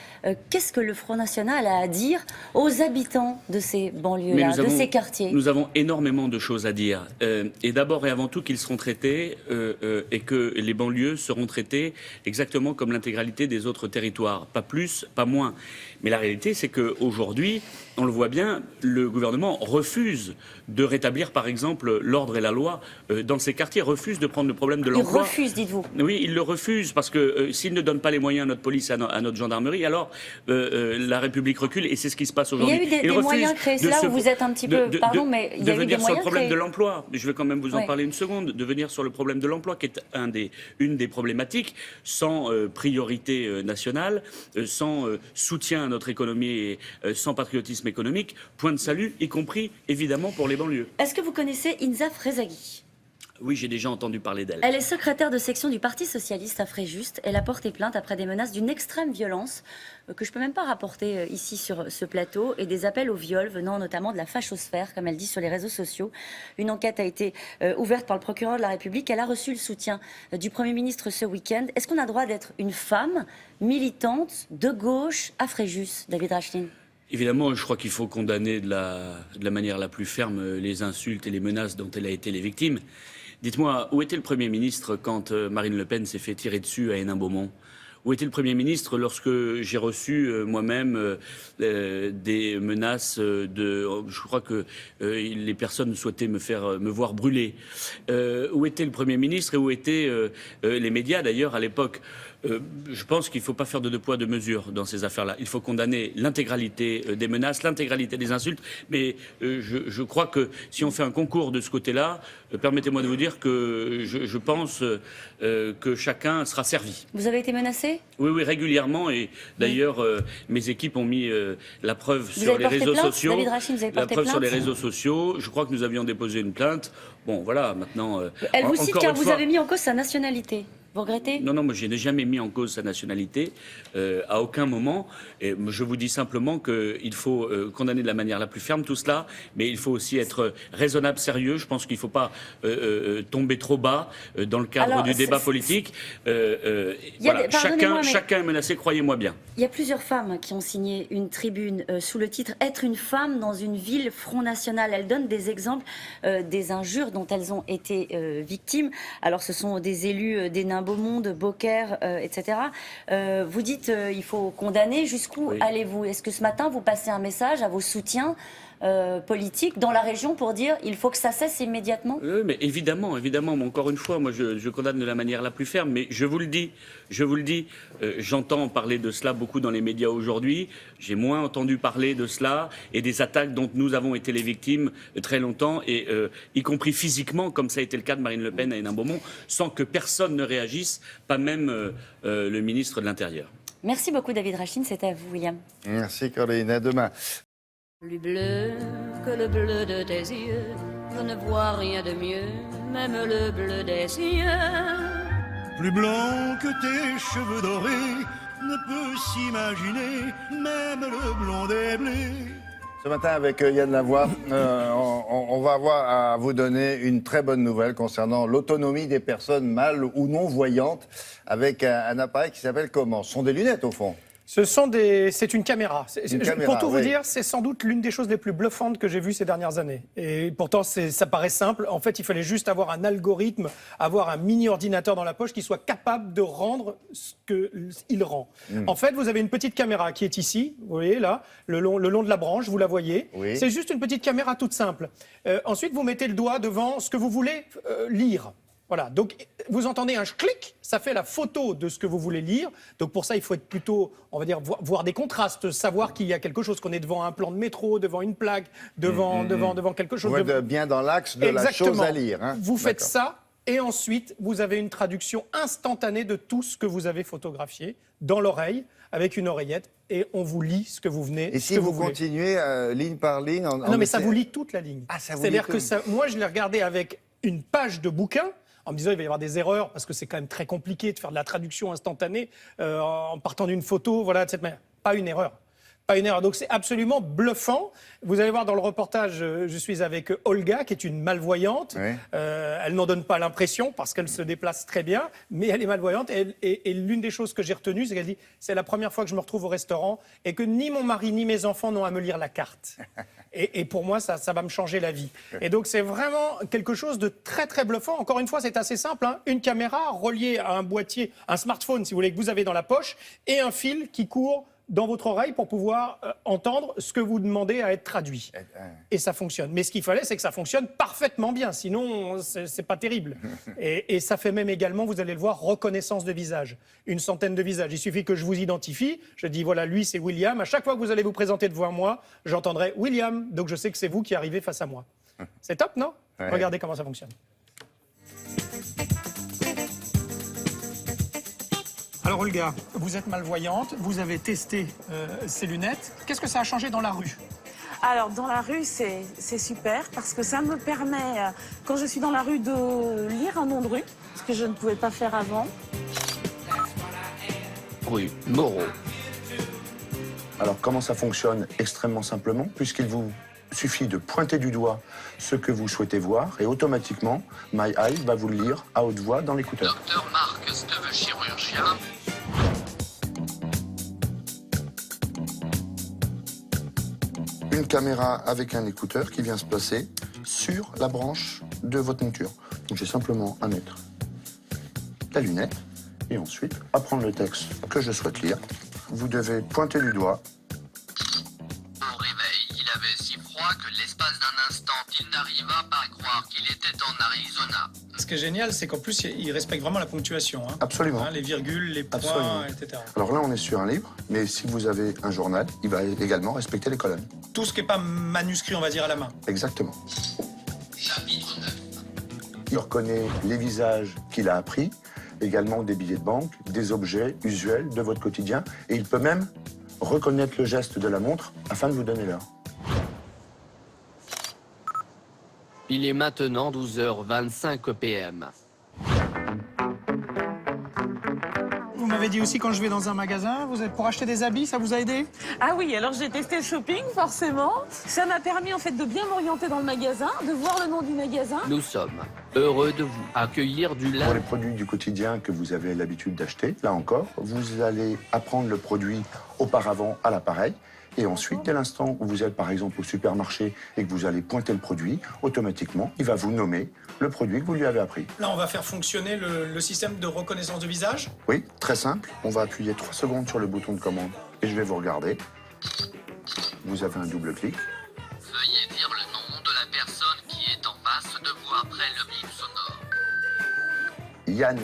Qu'est-ce que le Front National a à dire aux habitants de ces banlieues-là, de ces quartiers? Nous avons énormément de choses à dire. Et d'abord et avant tout qu'ils seront traités et que les banlieues seront traitées exactement comme l'intégralité des autres territoires. Pas plus, pas moins. Mais la réalité, c'est qu'aujourd'hui, on le voit bien, le gouvernement refuse de rétablir, par exemple, l'ordre et la loi dans ces quartiers, refuse de prendre le problème de l'emploi. Il refuse, dites-vous? Oui, il le refuse, parce que s'il ne donne pas les moyens à notre police, à notre gendarmerie, alors la République recule, et c'est ce qui se passe aujourd'hui. Il y a eu des moyens créés, c'est là où vous êtes un petit peu... Pardon, mais il y a eu des moyens créés. De venir sur le problème de l'emploi, je vais quand même vous en parler une seconde, de venir sur le problème de l'emploi, qui est une des problématiques, sans priorité nationale, sans soutien à notre économie et sans patriotisme économique, point de salut, y compris évidemment pour les banlieues. Est-ce que vous connaissez Inzaf Rezaghi? Oui, j'ai déjà entendu parler d'elle. Elle est secrétaire de section du Parti Socialiste à Fréjus. Elle a porté plainte après des menaces d'une extrême violence que je ne peux même pas rapporter ici sur ce plateau et des appels au viol venant notamment de la fachosphère, comme elle dit sur les réseaux sociaux. Une enquête a été ouverte par le procureur de la République. Elle a reçu le soutien du Premier ministre ce week-end. Est-ce qu'on a le droit d'être une femme militante de gauche à Fréjus, David Rachlin? Évidemment, je crois qu'il faut condamner de la manière la plus ferme les insultes et les menaces dont elle a été les victimes. Dites-moi, où était le Premier ministre quand Marine Le Pen s'est fait tirer dessus à Hénin-Beaumont? Où était le Premier ministre lorsque j'ai reçu moi-même des menaces je crois que les personnes souhaitaient me voir brûler. Où était le Premier ministre et où étaient les médias d'ailleurs à l'époque? Je pense qu'il ne faut pas faire de deux poids, deux mesures dans ces affaires-là. Il faut condamner l'intégralité des menaces, l'intégralité des insultes. Mais je crois que si on fait un concours de ce côté-là, permettez-moi de vous dire que je pense que chacun sera servi. Vous avez été menacé? Oui, régulièrement. Et d'ailleurs, mes équipes ont mis la preuve sur les réseaux sociaux. David Rachlin, vous avez la porté preuve plainte sur les réseaux sociaux. Je crois que nous avions déposé une plainte. Bon, voilà, maintenant... Elle vous cite encore car une vous fois, avez mis en cause sa nationalité. Vous regrettez? Non, moi je n'ai jamais mis en cause sa nationalité, à aucun moment. Et je vous dis simplement qu'il faut condamner de la manière la plus ferme tout cela, mais il faut aussi être raisonnable, sérieux. Je pense qu'il ne faut pas tomber trop bas dans le cadre du débat politique. Voilà, chacun est menacé, croyez-moi bien. Il y a plusieurs femmes qui ont signé une tribune sous le titre « Être une femme dans une ville Front National ». Elles donnent des exemples des injures dont elles ont été victimes. Alors ce sont des élus d'Hénin-Beaumont, de Beaucaire, etc. Vous dites il faut condamner. Jusqu'où allez-vous? Est-ce que ce matin vous passez un message à vos soutiens politiques dans la région pour dire il faut que ça cesse immédiatement? Oui, mais évidemment, mais encore une fois, moi je condamne de la manière la plus ferme, mais je vous le dis, j'entends parler de cela beaucoup dans les médias aujourd'hui, j'ai moins entendu parler de cela et des attaques dont nous avons été les victimes très longtemps, et y compris physiquement, comme ça a été le cas de Marine Le Pen à Hénin-Beaumont, sans que personne ne réagisse, pas même le ministre de l'Intérieur. Merci beaucoup David Rachlin, c'était à vous William. Merci Caroline, à demain. Plus bleu que le bleu de tes yeux, je ne vois rien de mieux, même le bleu des cieux. Plus blanc que tes cheveux dorés, ne peut s'imaginer, même le blond des blés. Ce matin, avec Yann Lavoie, on va avoir à vous donner une très bonne nouvelle concernant l'autonomie des personnes mal ou non voyantes avec un appareil qui s'appelle comment? Ce sont des lunettes au fond. C'est une caméra. Pour tout vous oui. dire, c'est sans doute l'une des choses les plus bluffantes que j'ai vues ces dernières années. Et pourtant, ça paraît simple. En fait, il fallait juste avoir un algorithme, avoir un mini-ordinateur dans la poche qui soit capable de rendre ce qu'il rend. En fait, vous avez une petite caméra qui est ici, vous voyez là, le long de la branche, vous la voyez. Oui. C'est juste une petite caméra toute simple. Ensuite, vous mettez le doigt devant ce que vous voulez lire. Voilà, donc vous entendez un clic, ça fait la photo de ce que vous voulez lire. Donc pour ça, il faut être plutôt, on va dire, voir des contrastes, savoir qu'il y a quelque chose, qu'on est devant un plan de métro, devant une plaque, devant quelque chose. Vous êtes bien dans l'axe de la chose à lire. Hein. Vous faites ça, et ensuite, vous avez une traduction instantanée de tout ce que vous avez photographié dans l'oreille, avec une oreillette, et on vous lit ce que vous venez. Et si vous continuez ligne par ligne non, mais ça vous lit toute la ligne. C'est-à-dire que moi, je l'ai regardé avec une page de bouquin, en me disant il va y avoir des erreurs, parce que c'est quand même très compliqué de faire de la traduction instantanée en partant d'une photo, voilà, de cette manière. Pas une erreur. Pas une erreur. Donc c'est absolument bluffant. Vous allez voir dans le reportage, je suis avec Olga, qui est une malvoyante. Oui. Elle n'en donne pas l'impression, parce qu'elle se déplace très bien, mais elle est malvoyante. Et l'une des choses que j'ai retenues, c'est qu'elle dit c'est la première fois que je me retrouve au restaurant et que ni mon mari ni mes enfants n'ont à me lire la carte. Et pour moi, ça va me changer la vie. Et donc, c'est vraiment quelque chose de très, très bluffant. Encore une fois, c'est assez simple. Hein. Une caméra reliée à un boîtier, un smartphone, si vous voulez, que vous avez dans la poche, et un fil qui court dans votre oreille pour pouvoir entendre ce que vous demandez à être traduit. Et ça fonctionne. Mais ce qu'il fallait, c'est que ça fonctionne parfaitement bien. Sinon, c'est pas terrible. Et ça fait même également, vous allez le voir, reconnaissance de visage. Une centaine de visages. Il suffit que je vous identifie. Je dis, voilà, lui, c'est William. À chaque fois que vous allez vous présenter devant moi, j'entendrai William. Donc, je sais que c'est vous qui arrivez face à moi. C'est top, non? Ouais. Regardez comment ça fonctionne. Alors Olga, vous êtes malvoyante, vous avez testé ces lunettes. Qu'est-ce que ça a changé dans la rue? Alors, dans la rue, c'est super parce que ça me permet, quand je suis dans la rue, de lire un nom de rue, ce que je ne pouvais pas faire avant. Rue Moreau. Alors, comment ça fonctionne? Extrêmement simplement, puisqu'il vous suffit de pointer du doigt ce que vous souhaitez voir et automatiquement, My Eye va vous le lire à haute voix dans l'écouteur. Docteur Marc Steve, chirurgien. Une caméra avec un écouteur qui vient se placer sur la branche de votre monture. Donc j'ai simplement à mettre la lunette et ensuite à prendre le texte que je souhaite lire. Vous devez pointer du doigt. Au réveil, il avait si froid que l'espace d'un instant, il n'arriva pas à croire qu'il était en Arizona. Ce qui est génial, c'est qu'en plus, il respecte vraiment la ponctuation. Hein. Absolument. Hein, les virgules, les points, Absolument. etc. Alors là, on est sur un livre, mais si vous avez un journal, il va également respecter les colonnes. Tout ce qui n'est pas manuscrit, on va dire, à la main. Exactement. Chapitre 9. Il reconnaît les visages qu'il a appris, également des billets de banque, des objets usuels de votre quotidien, et il peut même reconnaître le geste de la montre afin de vous donner l'heure. Il est maintenant 12h25 PM. Vous m'avez dit aussi quand je vais dans un magasin, vous êtes pour acheter des habits, ça vous a aidé? Ah oui, alors j'ai testé le shopping, forcément. Ça m'a permis en fait de bien m'orienter dans le magasin, de voir le nom du magasin. Nous sommes heureux de vous accueillir du Pour lin. les produits du quotidien que vous avez l'habitude d'acheter, là encore, vous allez apprendre le produit auparavant à l'appareil. Et ensuite, dès l'instant où vous êtes par exemple au supermarché et que vous allez pointer le produit, automatiquement, il va vous nommer le produit que vous lui avez appris. Là, on va faire fonctionner le système de reconnaissance de visage. Oui, très simple. On va appuyer 3 secondes sur le bouton de commande et je vais vous regarder. Vous avez un double clic. Veuillez dire le nom de la personne qui est en face de vous après le bip sonore. Yann.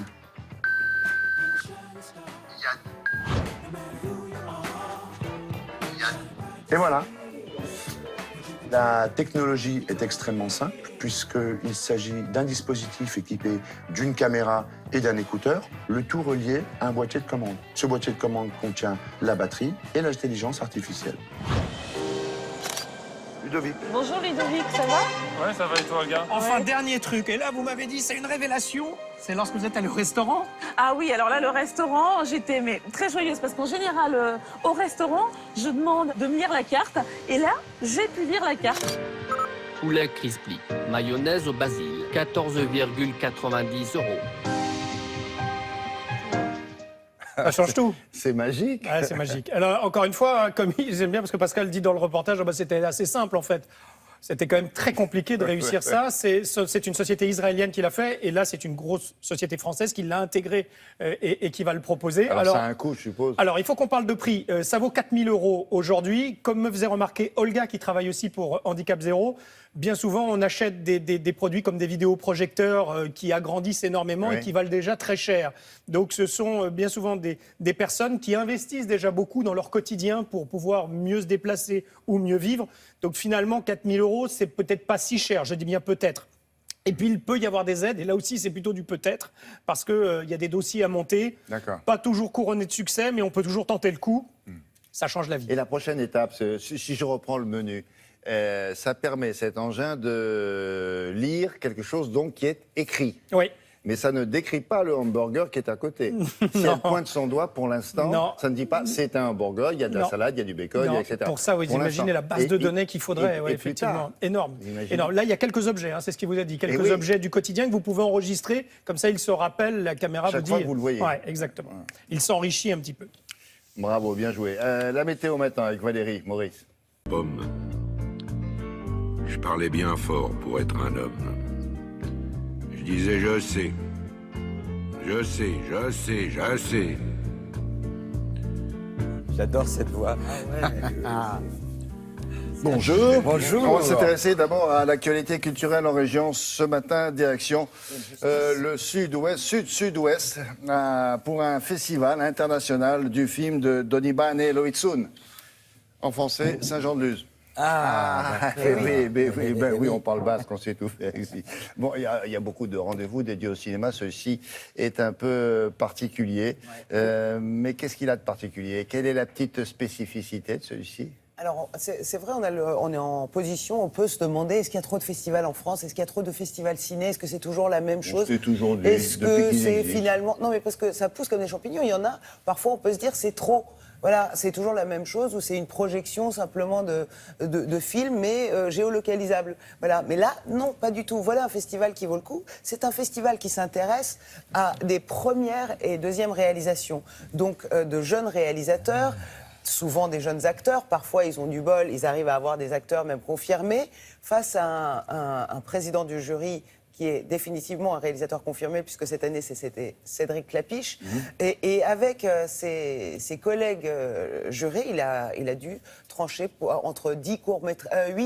Et voilà. La technologie est extrêmement simple puisqu'il s'agit d'un dispositif équipé d'une caméra et d'un écouteur, le tout relié à un boîtier de commande. Ce boîtier de commande contient la batterie et l'intelligence artificielle. Ludovic. Bonjour Ludovic, ça va? Ouais, ça va et toi, Olga? Enfin, dernier truc, et là, vous m'avez dit, c'est une révélation, c'est lorsque vous êtes allé au restaurant. Ah oui, alors là, le restaurant, j'étais très joyeuse parce qu'en général, au restaurant, je demande de me lire la carte et là, j'ai pu lire la carte. Poulet crispy, mayonnaise au basil, 14,90 €. Ça change tout. C'est magique. Ouais, c'est magique. Alors, encore une fois, comme j'aime bien, parce que Pascal dit dans le reportage, c'était assez simple en fait. C'était quand même très compliqué de réussir ça. C'est une société israélienne qui l'a fait, et là, c'est une grosse société française qui l'a intégré et qui va le proposer. Alors, ça a un coût, je suppose. Alors, il faut qu'on parle de prix. Ça vaut 4 000 € aujourd'hui. Comme me faisait remarquer Olga, qui travaille aussi pour Handicap Zéro, bien souvent, on achète des produits comme des vidéoprojecteurs qui agrandissent énormément et qui valent déjà très cher. Donc, ce sont bien souvent des personnes qui investissent déjà beaucoup dans leur quotidien pour pouvoir mieux se déplacer ou mieux vivre. Donc, finalement, 4 000 €, c'est peut-être pas si cher. Je dis bien peut-être. Et puis, il peut y avoir des aides. Et là aussi, c'est plutôt du peut-être, parce qu'il y a des dossiers à monter. D'accord. Pas toujours couronnés de succès, mais on peut toujours tenter le coup. Ça change la vie. Et la prochaine étape, si je reprends le menu, ça permet cet engin de lire quelque chose donc qui est écrit. Oui. Mais ça ne décrit pas le hamburger qui est à côté. Si elle pointe son doigt, pour l'instant, ça ne dit pas c'est un hamburger, il y a de la salade, il y a du bacon, etc. Pour ça, vous imaginez la base de données qu'il faudrait, effectivement. Énorme. Là, il y a quelques objets, c'est ce qu'il vous a dit, quelques objets du quotidien que vous pouvez enregistrer, comme ça il se rappelle, la caméra chaque vous dit... fois que vous le voyez. Oui, exactement. Il s'enrichit un petit peu. Bravo, bien joué. La météo maintenant avec Valérie, Maurice. Pomme. Je parlais bien fort pour être un homme. Je disais je sais. Je sais, je sais, je sais. J'adore cette voix. Bonjour. Bonjour. On va s'intéresser d'abord à l'actualité culturelle en région. Ce matin, direction le sud-sud-ouest, pour un festival international du film de Donibane Loitsoun. En français, Saint-Jean-de-Luz. Oui, on parle basque, on sait tout faire ici. Bon, il y a beaucoup de rendez-vous dédiés au cinéma. Celui-ci est un peu particulier. Mais qu'est-ce qu'il a de particulier? Quelle est la petite spécificité de celui-ci? Alors, c'est vrai, on est en position, on peut se demander, est-ce qu'il y a trop de festivals en France? Est-ce qu'il y a trop de festivals ciné? Est-ce que c'est toujours la même chose? C'est toujours Est-ce que c'est finalement... Non, mais parce que ça pousse comme des champignons, il y en a, parfois on peut se dire c'est trop. Voilà, c'est toujours la même chose, ou c'est une projection simplement de films, mais géolocalisables. Voilà. Mais là, non, pas du tout. Voilà un festival qui vaut le coup. C'est un festival qui s'intéresse à des premières et deuxièmes réalisations. Donc, de jeunes réalisateurs, souvent des jeunes acteurs. Parfois, ils ont du bol, ils arrivent à avoir des acteurs même confirmés. Face à un président du jury qui est définitivement un réalisateur confirmé, puisque cette année, c'était Cédric Clapiche. Et avec ses collègues jurés, il a dû trancher entre 8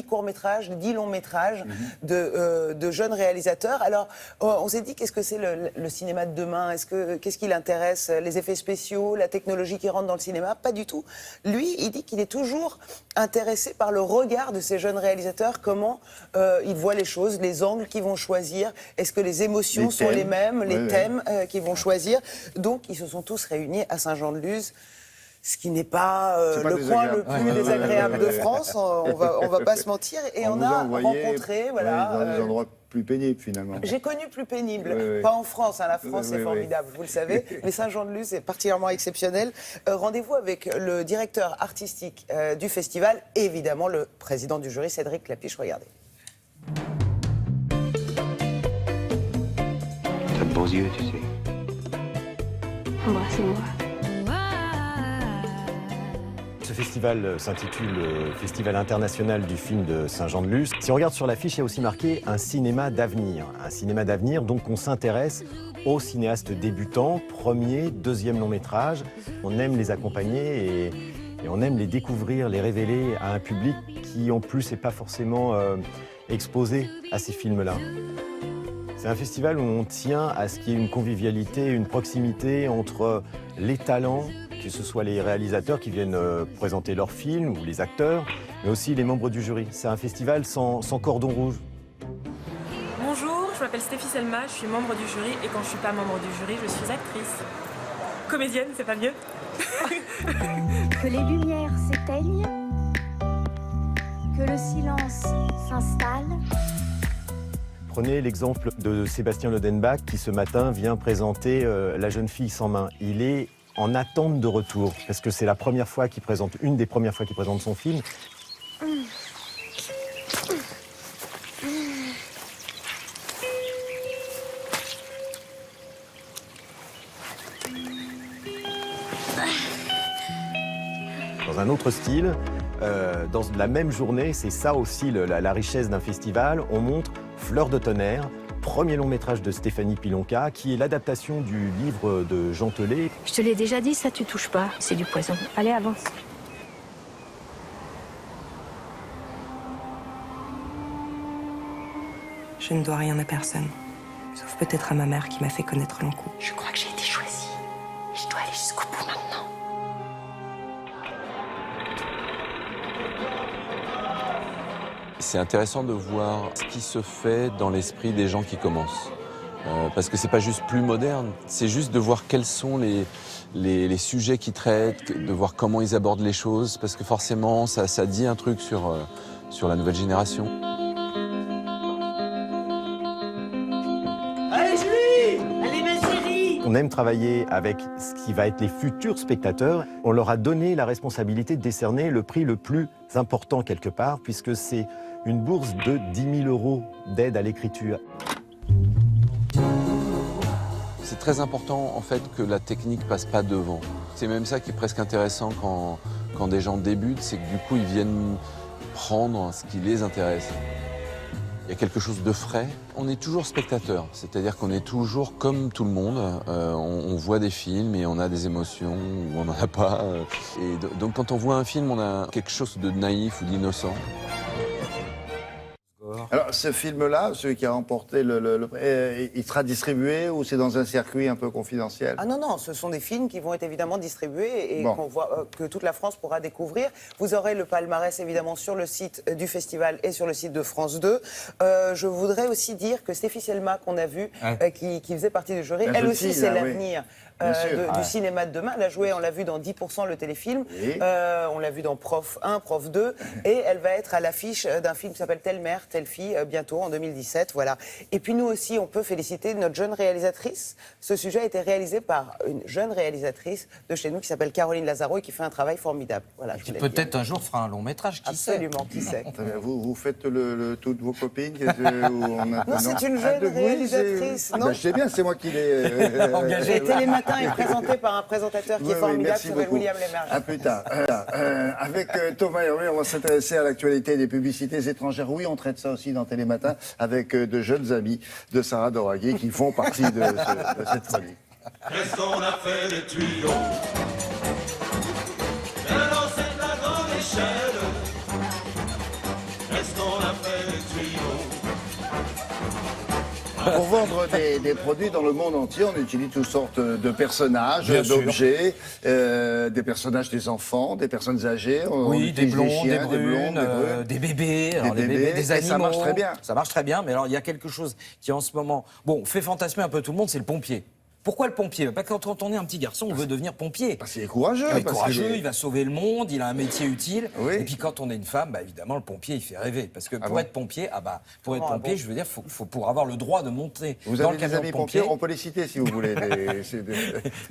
courts-métrages, 10 longs-métrages de jeunes réalisateurs. Alors, on s'est dit, qu'est-ce que c'est le cinéma de demain? Qu'est-ce qui l'intéresse? Les effets spéciaux, la technologie qui rentre dans le cinéma? Pas du tout. Lui, il dit qu'il est toujours intéressé par le regard de ces jeunes réalisateurs, comment ils voient les choses, les angles qu'ils vont choisir. Est-ce que les émotions sont les mêmes, les thèmes qu'ils vont choisir? Donc, ils se sont tous réunis à Saint-Jean-de-Luz, ce qui n'est pas le coin le plus désagréable de France, on va pas se mentir. Et on a rencontré... dans des endroits plus pénibles, finalement. J'ai connu plus pénible, pas en France, la France c'est formidable, vous le savez, mais Saint-Jean-de-Luz est particulièrement exceptionnel. Rendez-vous avec le directeur artistique du festival et évidemment le président du jury, Cédric Clapiche, regardez. T'as de beaux yeux, tu sais. Embrassez-moi. Ce festival s'intitule Festival international du film de Saint-Jean-de-Luz. Si on regarde sur l'affiche, il y a aussi marqué un cinéma d'avenir. Un cinéma d'avenir, donc on s'intéresse aux cinéastes débutants, premier, deuxième long métrage. On aime les accompagner et on aime les découvrir, les révéler à un public qui en plus n'est pas forcément exposé à ces films-là. C'est un festival où on tient à ce qu'il y ait une convivialité, une proximité entre les talents, que ce soit les réalisateurs qui viennent présenter leurs films ou les acteurs, mais aussi les membres du jury. C'est un festival sans cordon rouge. Bonjour, je m'appelle Stéphie Selma, je suis membre du jury et quand je suis pas membre du jury, je suis actrice. Comédienne, c'est pas mieux. Que les lumières s'éteignent, que le silence s'installe. Prenez l'exemple de Sébastien Lodenbach qui ce matin vient présenter La jeune fille sans main. Il est en attente de retour parce que c'est la première fois qu'il présente, une des premières fois qu'il présente son film. Dans un autre style, dans la même journée, c'est ça aussi la richesse d'un festival, on montre Fleur de tonnerre, premier long métrage de Stéphanie Pilonka, qui est l'adaptation du livre de Jean Telet. Je te l'ai déjà dit, ça tu touches pas, c'est du poison. Allez, avance. Je ne dois rien à personne, sauf peut-être à ma mère qui m'a fait connaître l'Ankou. Je crois que j'ai été choisie. Je dois aller jusqu'au bout maintenant. C'est intéressant de voir ce qui se fait dans l'esprit des gens qui commencent. Parce que c'est pas juste plus moderne, c'est juste de voir quels sont les sujets qu'ils traitent, de voir comment ils abordent les choses, parce que forcément ça dit un truc sur la nouvelle génération. Allez Julie! Allez ma chérie! On aime travailler avec ce qui va être les futurs spectateurs. On leur a donné la responsabilité de décerner le prix le plus important quelque part, puisque c'est une bourse de 10 000 € d'aide à l'écriture. C'est très important en fait que la technique passe pas devant. C'est même ça qui est presque intéressant quand des gens débutent, c'est que du coup ils viennent prendre ce qui les intéresse. Il y a quelque chose de frais. On est toujours spectateur, c'est-à-dire qu'on est toujours comme tout le monde. On voit des films et on a des émotions ou on n'en a pas. Et donc quand on voit un film, on a quelque chose de naïf ou d'innocent. Alors, ce film-là, celui qui a remporté le prix, il sera distribué ou c'est dans un circuit un peu confidentiel? Ah non, non, ce sont des films qui vont être évidemment distribués et qu'on voit, que toute la France pourra découvrir. Vous aurez le palmarès évidemment sur le site du festival et sur le site de France 2. Je voudrais aussi dire que Stéphie Selma, qu'on a vue, qui faisait partie du jury, elle aussi c'est l'avenir. du cinéma de demain. Elle a joué, on l'a vu dans 10% le téléfilm, on l'a vu dans Prof 1, Prof 2, et elle va être à l'affiche d'un film qui s'appelle Telle mère, telle fille, bientôt en 2017. Voilà. Et puis nous aussi, on peut féliciter notre jeune réalisatrice. Ce sujet a été réalisé par une jeune réalisatrice de chez nous qui s'appelle Caroline Lazaro et qui fait un travail formidable. Voilà, qui peut-être un jour fera un long métrage, qui sait. Absolument, qui sait. Vous faites toutes vos copines Non, c'est une jeune réalisatrice. Je sais bien, c'est moi qui l'ai engagée. Télématin est présenté par un présentateur qui est formidable, qui s'appelle William Lemerge. À plus tard. Avec Thomas Hervé, on va s'intéresser à l'actualité des publicités étrangères. Oui, on traite ça aussi dans Télématin avec de jeunes amis de Sarah Doraguet qui font partie de cette folie. Qu'est-ce qu'on a fait des tuyaux? Bien lancé de la grande échelle. Qu'est-ce qu'on a fait des tuyaux? Pour vendre des produits dans le monde entier, on utilise toutes sortes de personnages, d'objets, des personnages des enfants, des personnes âgées. Oui, des blonds, des brunes, des bébés, des animaux. Ça marche très bien. Ça marche très bien, mais alors il y a quelque chose qui en ce moment, fait fantasmer un peu tout le monde, c'est le pompier. Pourquoi le pompier? Pas quand on est un petit garçon, on veut devenir pompier. Parce qu'il est courageux. Il est courageux, il va sauver le monde, il a un métier utile. Oui. Et puis quand on est une femme, évidemment, le pompier, il fait rêver. Parce que pour être pompier, je veux dire, faut pour avoir le droit de monter dans le camion de pompier. On peut les citer si vous voulez.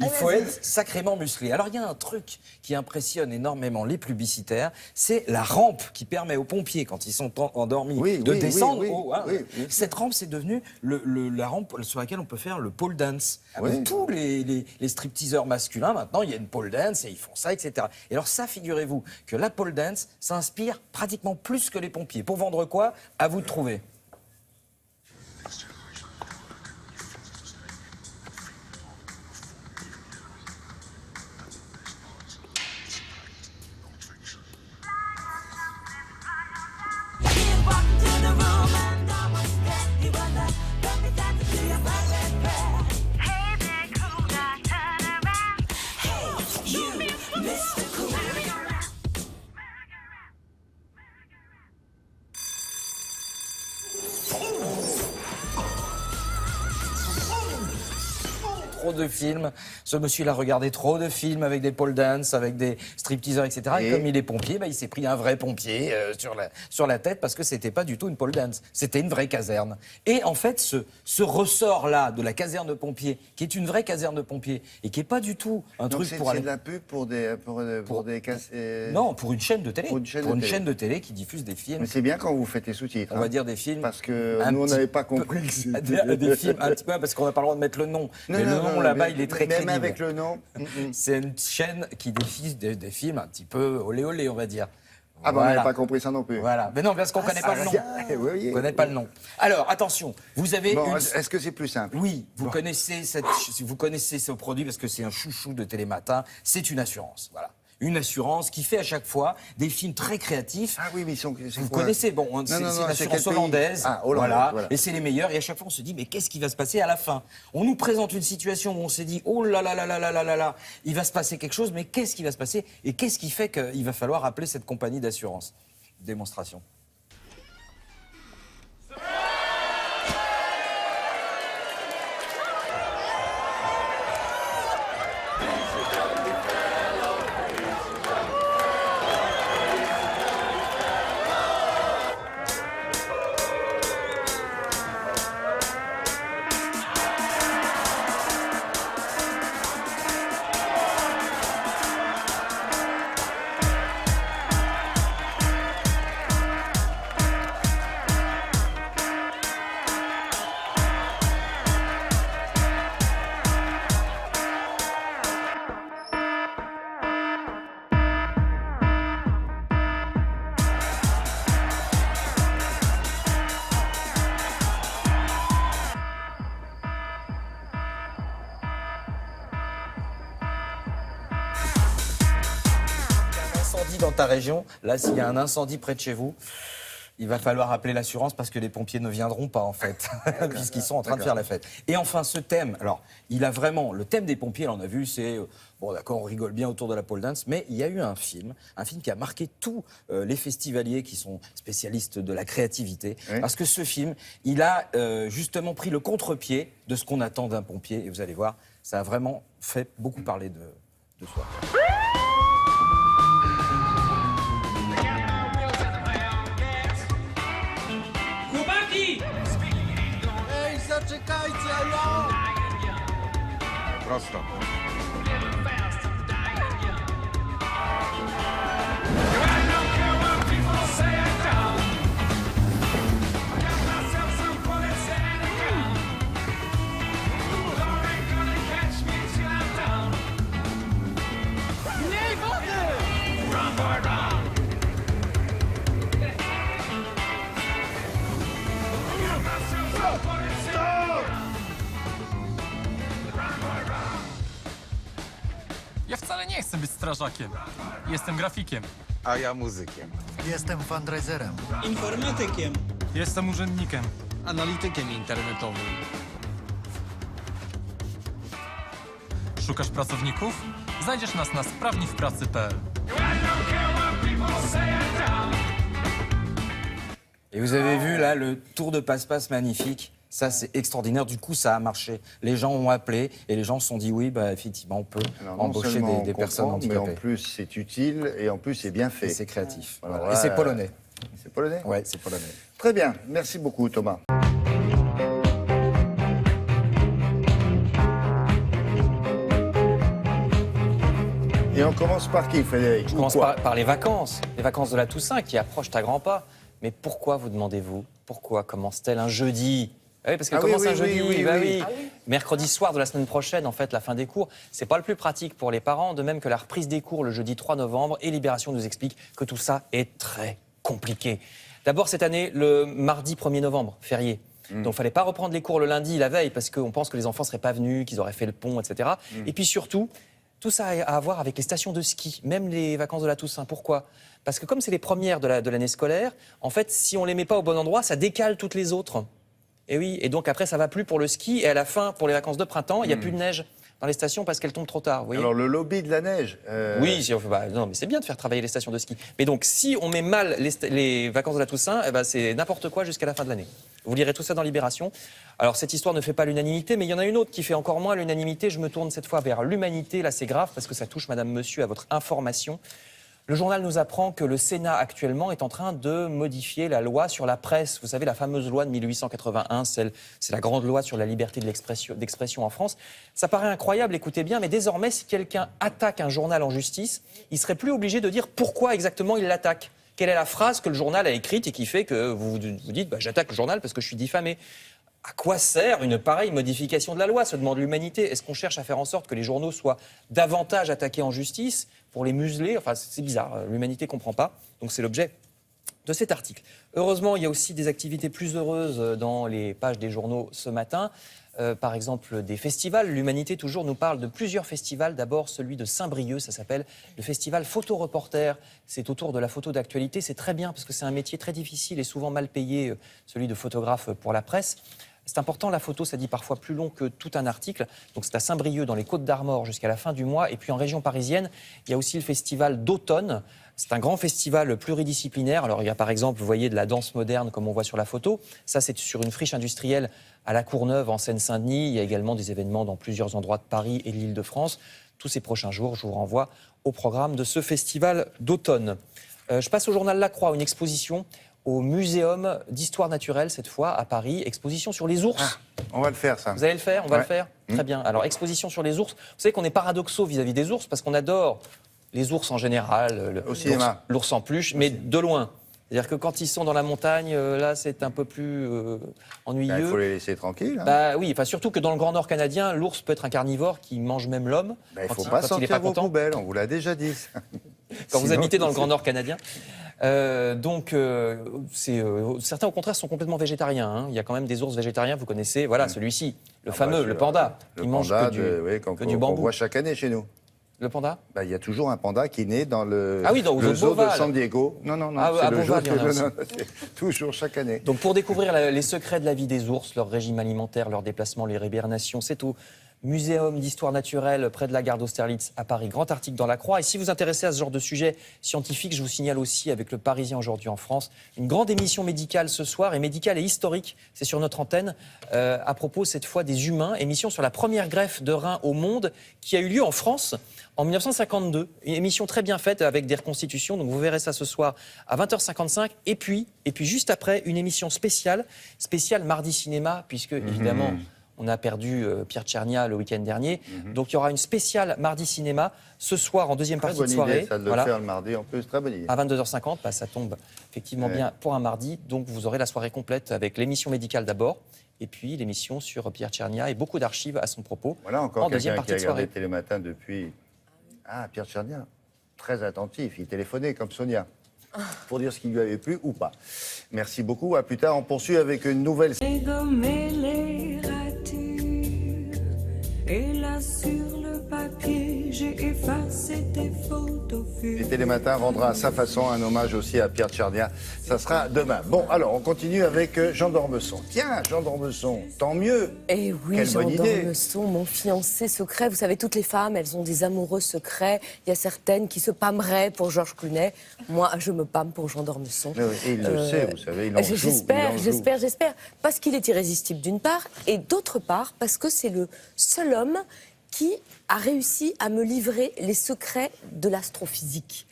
Il faut être sacrément musclé. Alors il y a un truc qui impressionne énormément les publicitaires, c'est la rampe qui permet aux pompiers, quand ils sont endormis, de descendre haut. Cette rampe, c'est devenu la rampe sur laquelle on peut faire le pole dance. Tous les stripteaseurs masculins, maintenant, il y a une pole dance et ils font ça, etc. Et alors ça, figurez-vous que la pole dance, ça inspire pratiquement plus que les pompiers. Pour vendre quoi? À vous de trouver. Trop de films. Ce monsieur, il a regardé trop de films avec des pole dance, avec des stripteaseurs, etc. Et comme il est pompier, il s'est pris un vrai pompier sur la tête parce que c'était pas du tout une pole dance. C'était une vraie caserne. Et en fait, ce ressort-là de la caserne de pompiers, qui est une vraie caserne de pompiers et qui est pas du tout un truc pour aller... C'est de la pub pour des Non, pour une chaîne de télé. Pour une chaîne de télé qui diffuse des films. Mais c'est bien quand vous faites les sous-titres. On va dire des films... Parce que nous, on n'avait pas compris. Des films un petit peu, parce qu'on n'a pas le droit de mettre le nom. Mais le nom là-bas, il est très crédible. Même avec le nom. C'est une chaîne qui diffuse des films un petit peu olé olé, on va dire. Ah on n'avait pas compris ça non plus. Voilà, mais non, parce qu'on ne connaît pas le nom. On connaît pas le nom. Alors, attention, vous avez... Est-ce que c'est plus simple? Oui, vous connaissez ce produit parce que c'est un chouchou de Télématin, c'est une assurance, voilà. Une assurance qui fait à chaque fois des films très créatifs. Ah oui, mais vous connaissez, c'est une assurance hollandaise. Voilà. Et c'est les meilleurs. Et à chaque fois, on se dit, mais qu'est-ce qui va se passer à la fin? On nous présente une situation où on s'est dit, oh là là là là là là là là, il va se passer quelque chose, mais qu'est-ce qui va se passer? Et qu'est-ce qui fait qu'il va falloir appeler cette compagnie d'assurance? Démonstration. Dans ta région, là, s'il y a un incendie près de chez vous, il va falloir appeler l'assurance parce que les pompiers ne viendront pas, en fait, puisqu'ils sont en train de faire la fête. Et enfin, ce thème, alors, il a vraiment... Le thème des pompiers, on a vu, c'est... Bon, d'accord, on rigole bien autour de la pole dance, mais il y a eu un film qui a marqué tous les festivaliers qui sont spécialistes de la créativité, parce que ce film, il a justement pris le contre-pied de ce qu'on attend d'un pompier, et vous allez voir, Ça a vraiment fait beaucoup parler de soi. Chłopaki! Ej, zaczekajcie, alo! Prosto. Mniej wody! Run, boy, run! Ja wcale nie chcę być strażakiem. Jestem grafikiem. A ja muzykiem. Jestem fundraiserem. Informatykiem. Jestem urzędnikiem. Analitykiem internetowym. Szukasz pracowników? Znajdziesz nas na sprawniwpracy.pl. Et vous avez vu là le tour de passe-passe magnifique. Ça, c'est extraordinaire. Du coup, ça a marché. Les gens ont appelé et les gens se sont dit oui, bah, effectivement, on peut embaucher des personnes handicapées. Mais en plus, c'est utile et en plus, c'est bien fait. C'est créatif. Voilà. Et c'est polonais. C'est polonais? Oui, c'est polonais. Très bien. Merci beaucoup, Thomas. Et on commence par qui, Frédéric? Je commence par les vacances de la Toussaint qui approchent à grands pas. Mais pourquoi, vous demandez-vous? Pourquoi commence-t-elle un jeudi? Ah oui, parce qu'elle commence un jeudi, oui. Mercredi soir de la semaine prochaine, en fait, la fin des cours. C'est pas le plus pratique pour les parents, de même que la reprise des cours le jeudi 3 novembre. Et Libération nous explique que tout ça est très compliqué. D'abord, cette année, le mardi 1er novembre, férié. Donc, il ne fallait pas reprendre les cours le lundi, la veille, parce qu'on pense que les enfants ne seraient pas venus, qu'ils auraient fait le pont, etc. Et puis surtout, tout ça a à voir avec les stations de ski, même les vacances de la Toussaint. Pourquoi? Parce que comme c'est les premières de l'année scolaire, en fait, si on ne les met pas au bon endroit, ça décale toutes les autres. Et oui, et donc après, ça va plus pour le ski. Et à la fin, pour les vacances de printemps, il n'y a plus de neige dans les stations parce qu'elles tombent trop tard. Vous voyez. Alors, le lobby de la neige. Oui, non, mais c'est bien de faire travailler les stations de ski. Mais donc, si on met mal les vacances de la Toussaint, eh ben, c'est n'importe quoi jusqu'à la fin de l'année. Vous lirez tout ça dans Libération. Alors, cette histoire ne fait pas l'unanimité, mais il y en a une autre qui fait encore moins l'unanimité. Je me tourne cette fois vers l'humanité. Là, c'est grave parce que ça touche, Madame, Monsieur, à votre information. Le journal nous apprend que le Sénat actuellement est en train de modifier la loi sur la presse. Vous savez, la fameuse loi de 1881, c'est la grande loi sur la liberté de d'expression en France. Ça paraît incroyable, écoutez bien, mais désormais, si quelqu'un attaque un journal en justice, il serait plus obligé de dire pourquoi exactement il l'attaque. Quelle est la phrase que le journal a écrite et qui fait que vous dites bah, « j'attaque le journal parce que je suis diffamé ». À quoi sert une pareille modification de la loi, se demande l'humanité? Est-ce qu'on cherche à faire en sorte que les journaux soient davantage attaqués en justice pour les museler? Enfin, c'est bizarre, l'humanité ne comprend pas. Donc c'est l'objet de cet article. Heureusement, il y a aussi des activités plus heureuses dans les pages des journaux ce matin. Par exemple, des festivals. L'Humanité, toujours, nous parle de plusieurs festivals. D'abord, celui de Saint-Brieuc, ça s'appelle le festival Photoreporter. C'est autour de la photo d'actualité. C'est très bien parce que c'est un métier très difficile et souvent mal payé, celui de photographe pour la presse. C'est important, la photo, ça dit parfois plus long que tout un article. Donc c'est à Saint-Brieuc, dans les Côtes-d'Armor, jusqu'à la fin du mois. Et puis en région parisienne, il y a aussi le festival d'automne. C'est un grand festival pluridisciplinaire. Alors il y a par exemple, vous voyez, de la danse moderne, comme on voit sur la photo. Ça, c'est sur une friche industrielle à la Courneuve, en Seine-Saint-Denis. Il y a également des événements dans plusieurs endroits de Paris et de l'Île-de-France. Tous ces prochains jours, je vous renvoie au programme de ce festival d'automne. Je passe au journal La Croix, une exposition au Muséum d'Histoire Naturelle, cette fois, à Paris. Exposition sur les ours. Ah, on va le faire, ça. Vous allez le faire? On va le faire? Très bien. Alors, exposition sur les ours. Vous savez qu'on est paradoxaux vis-à-vis des ours, parce qu'on adore les ours en général, l'ours en peluche, mais de loin. C'est-à-dire que quand ils sont dans la montagne, là, c'est un peu plus ennuyeux. Il faut les laisser tranquilles. Hein. Bah oui, enfin, surtout que dans le Grand Nord canadien, l'ours peut être un carnivore qui mange même l'homme. Il ne faut pas sortir vos poubelles, on vous l'a déjà dit. Quand vous habitez dans le Grand Nord canadien. Certains, au contraire, sont complètement végétariens. Hein. Il y a quand même des ours végétariens, vous connaissez, voilà, celui-ci, le fameux, le panda. Le il mange panda que du bambou. On voit chaque année chez nous. Le panda? Il y a toujours un panda qui naît dans le zoo de San Diego. Non, c'est le zoo toujours chaque année. Donc pour découvrir les secrets de la vie des ours, leur régime alimentaire, leur déplacement, leur hibernation, c'est au Muséum d'histoire naturelle près de la gare d'Austerlitz à Paris. Grand article dans La Croix. Et si vous vous intéressez à ce genre de sujet scientifique, je vous signale aussi avec le Parisien aujourd'hui en France, une grande émission médicale ce soir, et médicale et historique, c'est sur notre antenne, à propos cette fois des humains, émission sur la première greffe de rein au monde qui a eu lieu en France en 1952. Une émission très bien faite avec des reconstitutions, donc vous verrez ça ce soir à 20h55. Et puis juste après, une émission spéciale mardi cinéma, puisque évidemment... On a perdu Pierre Tchernia le week-end dernier. Donc il y aura une spéciale mardi cinéma ce soir en deuxième partie de soirée. Idée, ça de le faire le mardi en plus, très bonne idée. À 22h50, ça tombe effectivement bien pour un mardi. Donc vous aurez la soirée complète avec l'émission médicale d'abord et puis l'émission sur Pierre Tchernia et beaucoup d'archives à son propos. Voilà encore en deuxième quelqu'un partie qui a de soirée. regardé Télématin depuis... Ah, Pierre Tchernia, très attentif. Il téléphonait comme Sonia pour dire ce qui lui avait plu ou pas. Merci beaucoup. À plus tard. On poursuit avec une nouvelle... Et là sur le papier, j'ai effacé tes photos. Et Télématin rendra à sa façon un hommage aussi à Pierre Tchernia. Ça sera demain. Bon, alors, on continue avec Jean d'Ormesson. Tiens, Jean d'Ormesson, tant mieux. Eh oui, quelle Jean bonne idée. d'Ormesson, mon fiancé secret. Vous savez, toutes les femmes, elles ont des amoureux secrets. Il y a certaines qui se pâmeraient pour Georges Clooney. Moi, je me pâme pour Jean d'Ormesson. Et il le sait, vous savez, il en joue. J'espère. Parce qu'il est irrésistible d'une part, et d'autre part, parce que c'est le seul homme qui a réussi à me livrer les secrets de l'astrophysique.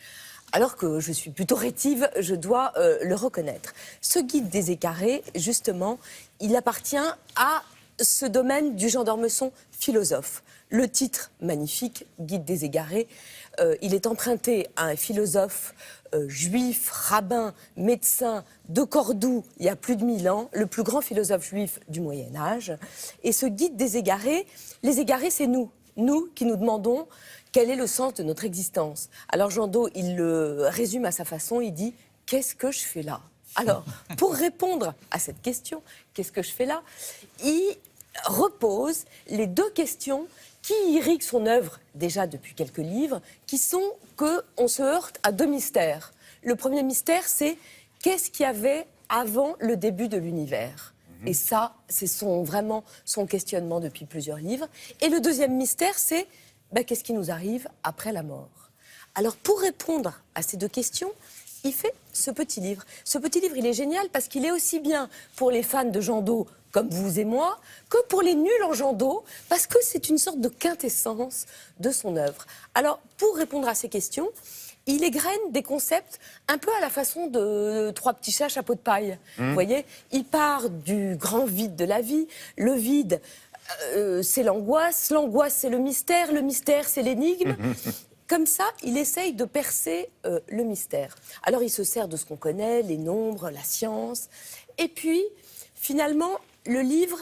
Alors que je suis plutôt rétive, je dois le reconnaître. Ce guide des écarrés, justement, il appartient à ce domaine du Jean d'Ormesson philosophe. Le titre magnifique, Guide des égarés, il est emprunté à un philosophe juif, rabbin, médecin de Cordoue il y a plus de 1000 ans, le plus grand philosophe juif du Moyen-Âge. Et ce guide des égarés, les égarés, c'est nous qui nous demandons quel est le sens de notre existence. Alors Jean d'O, il le résume à sa façon, il dit « Qu'est-ce que je fais là ?» Alors, pour répondre à cette question, « Qu'est-ce que je fais là ?» il repose les deux questions qui irriguent son œuvre, déjà depuis quelques livres, qui sont qu'on se heurte à deux mystères. Le premier mystère, c'est qu'est-ce qu'il y avait avant le début de l'univers ? Et ça, c'est vraiment son questionnement depuis plusieurs livres. Et le deuxième mystère, c'est qu'est-ce qui nous arrive après la mort ? Alors, pour répondre à ces deux questions, il fait ce petit livre. Ce petit livre, il est génial parce qu'il est aussi bien pour les fans de Jean d'O, comme vous et moi, que pour les nuls en Jean d'O, parce que c'est une sorte de quintessence de son œuvre. Alors, pour répondre à ces questions, il égrène des concepts un peu à la façon de Trois petits chats, chapeau de paille. Vous voyez, il part du grand vide de la vie. Le vide, c'est l'angoisse. L'angoisse, c'est le mystère, c'est l'énigme. Comme ça, il essaye de percer le mystère. Alors, il se sert de ce qu'on connaît, les nombres, la science. Et puis, finalement, le livre,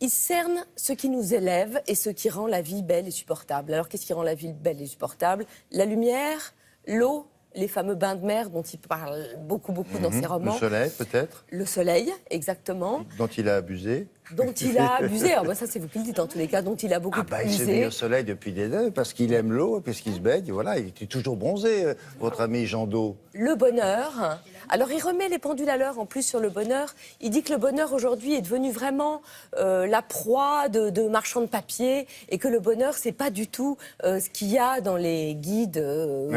il cerne ce qui nous élève et ce qui rend la vie belle et supportable. Alors, qu'est-ce qui rend la vie belle et supportable ? La lumière, l'eau, les fameux bains de mer dont il parle beaucoup dans ses romans. Le soleil, peut-être ? Le soleil, exactement. Dont il a abusé. Dont il a abusé. Alors, ça, c'est vous qui le dites, en tous les cas, dont il a beaucoup Il s'est mis au soleil depuis des années parce qu'il aime l'eau, parce qu'il se baigne. Voilà, il était toujours bronzé, votre ami Jean d'O. Le bonheur. Alors, il remet les pendules à l'heure, en plus, sur le bonheur. Il dit que le bonheur, aujourd'hui, est devenu vraiment la proie de marchands de papier et que le bonheur, c'est pas du tout ce qu'il y a dans les guides,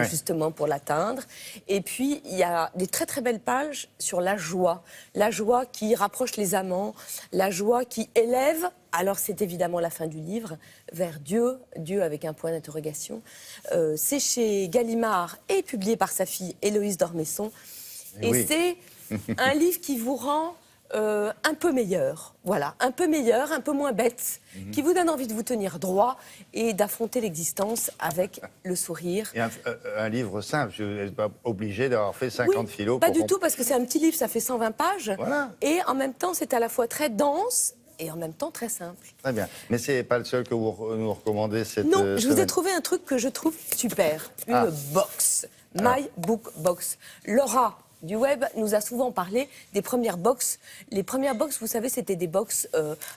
justement, pour l'atteindre. Et puis, il y a des très, très belles pages sur la joie. La joie qui rapproche les amants, la joie qui élève, alors c'est évidemment la fin du livre, vers Dieu, Dieu avec un point d'interrogation. C'est chez Gallimard et publié par sa fille Héloïse d'Ormesson. Et c'est un livre qui vous rend un peu meilleur, voilà, un peu meilleur, un peu moins bête, qui vous donne envie de vous tenir droit et d'affronter l'existence avec le sourire. Et un livre simple, je n'êtes pas obligé d'avoir fait 50 philos. Pas du tout, parce que c'est un petit livre, ça fait 120 pages. Voilà. Et en même temps, c'est à la fois très dense et en même temps très simple. Très bien. Mais ce n'est pas le seul que vous nous recommandez cette Non, je vous ai semaine. trouvé un truc que je trouve super. Une box. My Book Box. Laura du web nous a souvent parlé des premières box. Les premières box, vous savez, c'était des box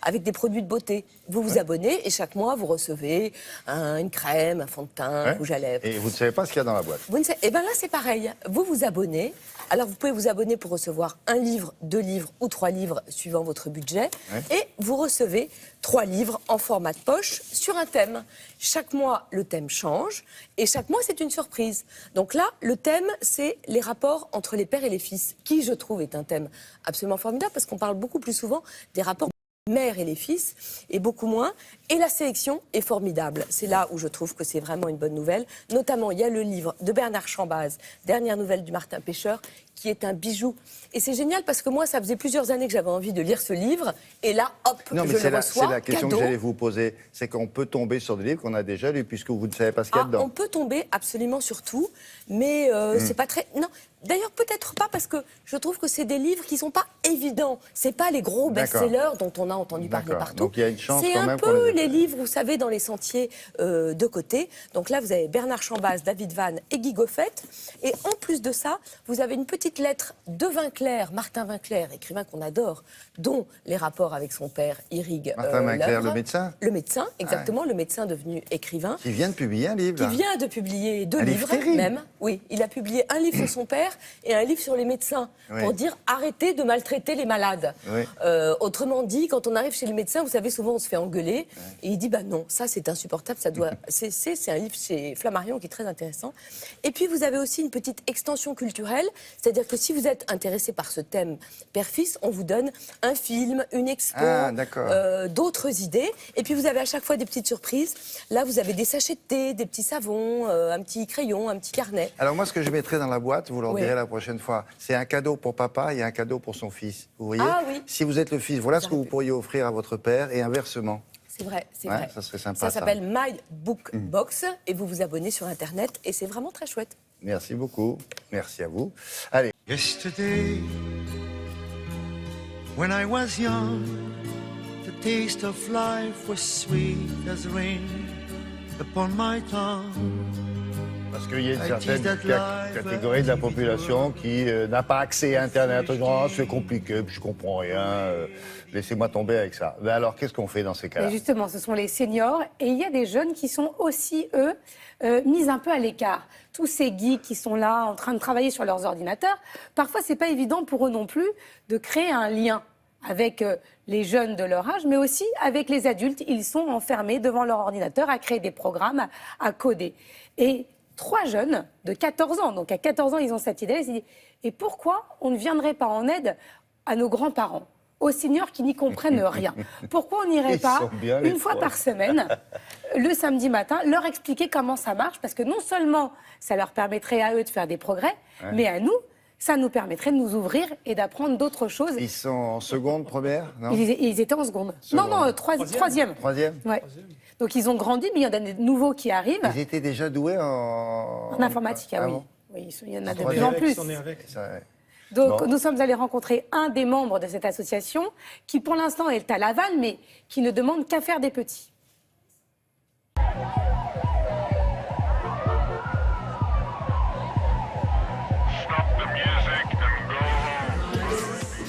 avec des produits de beauté. Vous vous abonnez et chaque mois, vous recevez une crème, un fond de teint, un rouge à lèvres. Et vous ne savez pas ce qu'il y a dans la boîte. Et bien là, c'est pareil. Vous vous abonnez. Alors, vous pouvez vous abonner pour recevoir 1 livre, 2 livres ou 3 livres, suivant votre budget. Et vous recevez 3 livres en format de poche sur un thème. Chaque mois, le thème change. Et chaque mois, c'est une surprise. Donc là, le thème, c'est les rapports entre les pères et les fils, qui, je trouve, est un thème absolument formidable, parce qu'on parle beaucoup plus souvent des rapports mère et les fils, et beaucoup moins. Et la sélection est formidable. C'est là où je trouve que c'est vraiment une bonne nouvelle. Notamment, il y a le livre de Bernard Chambaz, Dernière nouvelle du Martin Pêcheur, qui est un bijou. Et c'est génial parce que moi, ça faisait plusieurs années que j'avais envie de lire ce livre. Et là, hop, je le reçois. C'est la question cadeau. que j'allais vous poser. C'est qu'on peut tomber sur des livres qu'on a déjà lus, puisque vous ne savez pas ce qu'il y a dedans. On peut tomber absolument sur tout, mais c'est pas très... Non. D'ailleurs, peut-être pas, parce que je trouve que c'est des livres qui sont pas évidents. C'est pas les gros best-sellers dont on a entendu parler partout. Donc il y a une chance c'est quand un même peu les livres, vous savez, dans les sentiers de côté. Donc là, vous avez Bernard Chambaz, David Vann et Guy Goffet. Et en plus de ça, vous avez une petite lettre de Vinclair, Martin Vinclair, écrivain qu'on adore, dont les rapports avec son père irriguent Martin Vinclair, l'œuvre. le médecin. Le médecin, exactement, le médecin devenu écrivain. Qui vient de publier un livre. Qui vient de publier 2 livres, terrible. même. Oui, il a publié un livre sur son père et un livre sur les médecins, pour dire arrêtez de maltraiter les malades. Autrement dit, quand on arrive chez le médecin, vous savez, souvent on se fait engueuler, et il dit bah non, ça c'est insupportable, ça doit. C'est un livre chez Flammarion qui est très intéressant. Et puis vous avez aussi une petite extension culturelle, c'est-à-dire que si vous êtes intéressé par ce thème père-fils, on vous donne un film, une expo, d'autres idées, et puis vous avez à chaque fois des petites surprises. Là, vous avez des sachets de thé, des petits savons, un petit crayon, un petit carnet. Alors moi, ce que je mettrai dans la boîte, vous leur direz la prochaine fois, c'est un cadeau pour papa et un cadeau pour son fils. Vous voyez ? Si vous êtes le fils, voilà ce que vous pourriez offrir à votre père et inversement. C'est vrai, c'est vrai. Ça serait sympa. Ça s'appelle My Book Box et vous vous abonnez sur Internet et c'est vraiment très chouette. Merci beaucoup. Merci à vous. Allez. Yesterday, when I was young, the taste of life was sweet as rain upon my tongue. Parce qu'il y a une certaine catégorie de la population qui n'a pas accès à Internet. Oh, c'est compliqué, je comprends rien. Laissez-moi tomber avec ça. Mais alors, qu'est-ce qu'on fait dans ces cas-là ? Justement, ce sont les seniors. Et il y a des jeunes qui sont aussi, eux, mis un peu à l'écart. Tous ces geeks qui sont là, en train de travailler sur leurs ordinateurs, parfois, c'est pas évident pour eux non plus de créer un lien avec les jeunes de leur âge, mais aussi avec les adultes. Ils sont enfermés devant leur ordinateur à créer des programmes, à coder. Et 3 jeunes de 14 ans, donc à 14 ans, ils ont cette idée, ils se disent, et pourquoi on ne viendrait pas en aide à nos grands-parents, aux seniors qui n'y comprennent rien? Pourquoi on n'irait pas, une fois par semaine, le samedi matin, leur expliquer comment ça marche? Parce que non seulement ça leur permettrait à eux de faire des progrès, mais à nous, ça nous permettrait de nous ouvrir et d'apprendre d'autres choses. Ils sont en seconde, première, non? Ils étaient en seconde. Non, troisième. Troisième. Ouais. Donc ils ont grandi, mais il y en a des nouveaux qui arrivent. Ils étaient déjà doués en informatique, oui. Oui, il y en a de plus en plus. Donc bon. Nous sommes allés rencontrer un des membres de cette association qui pour l'instant est à Laval, mais qui ne demande qu'à faire des petits.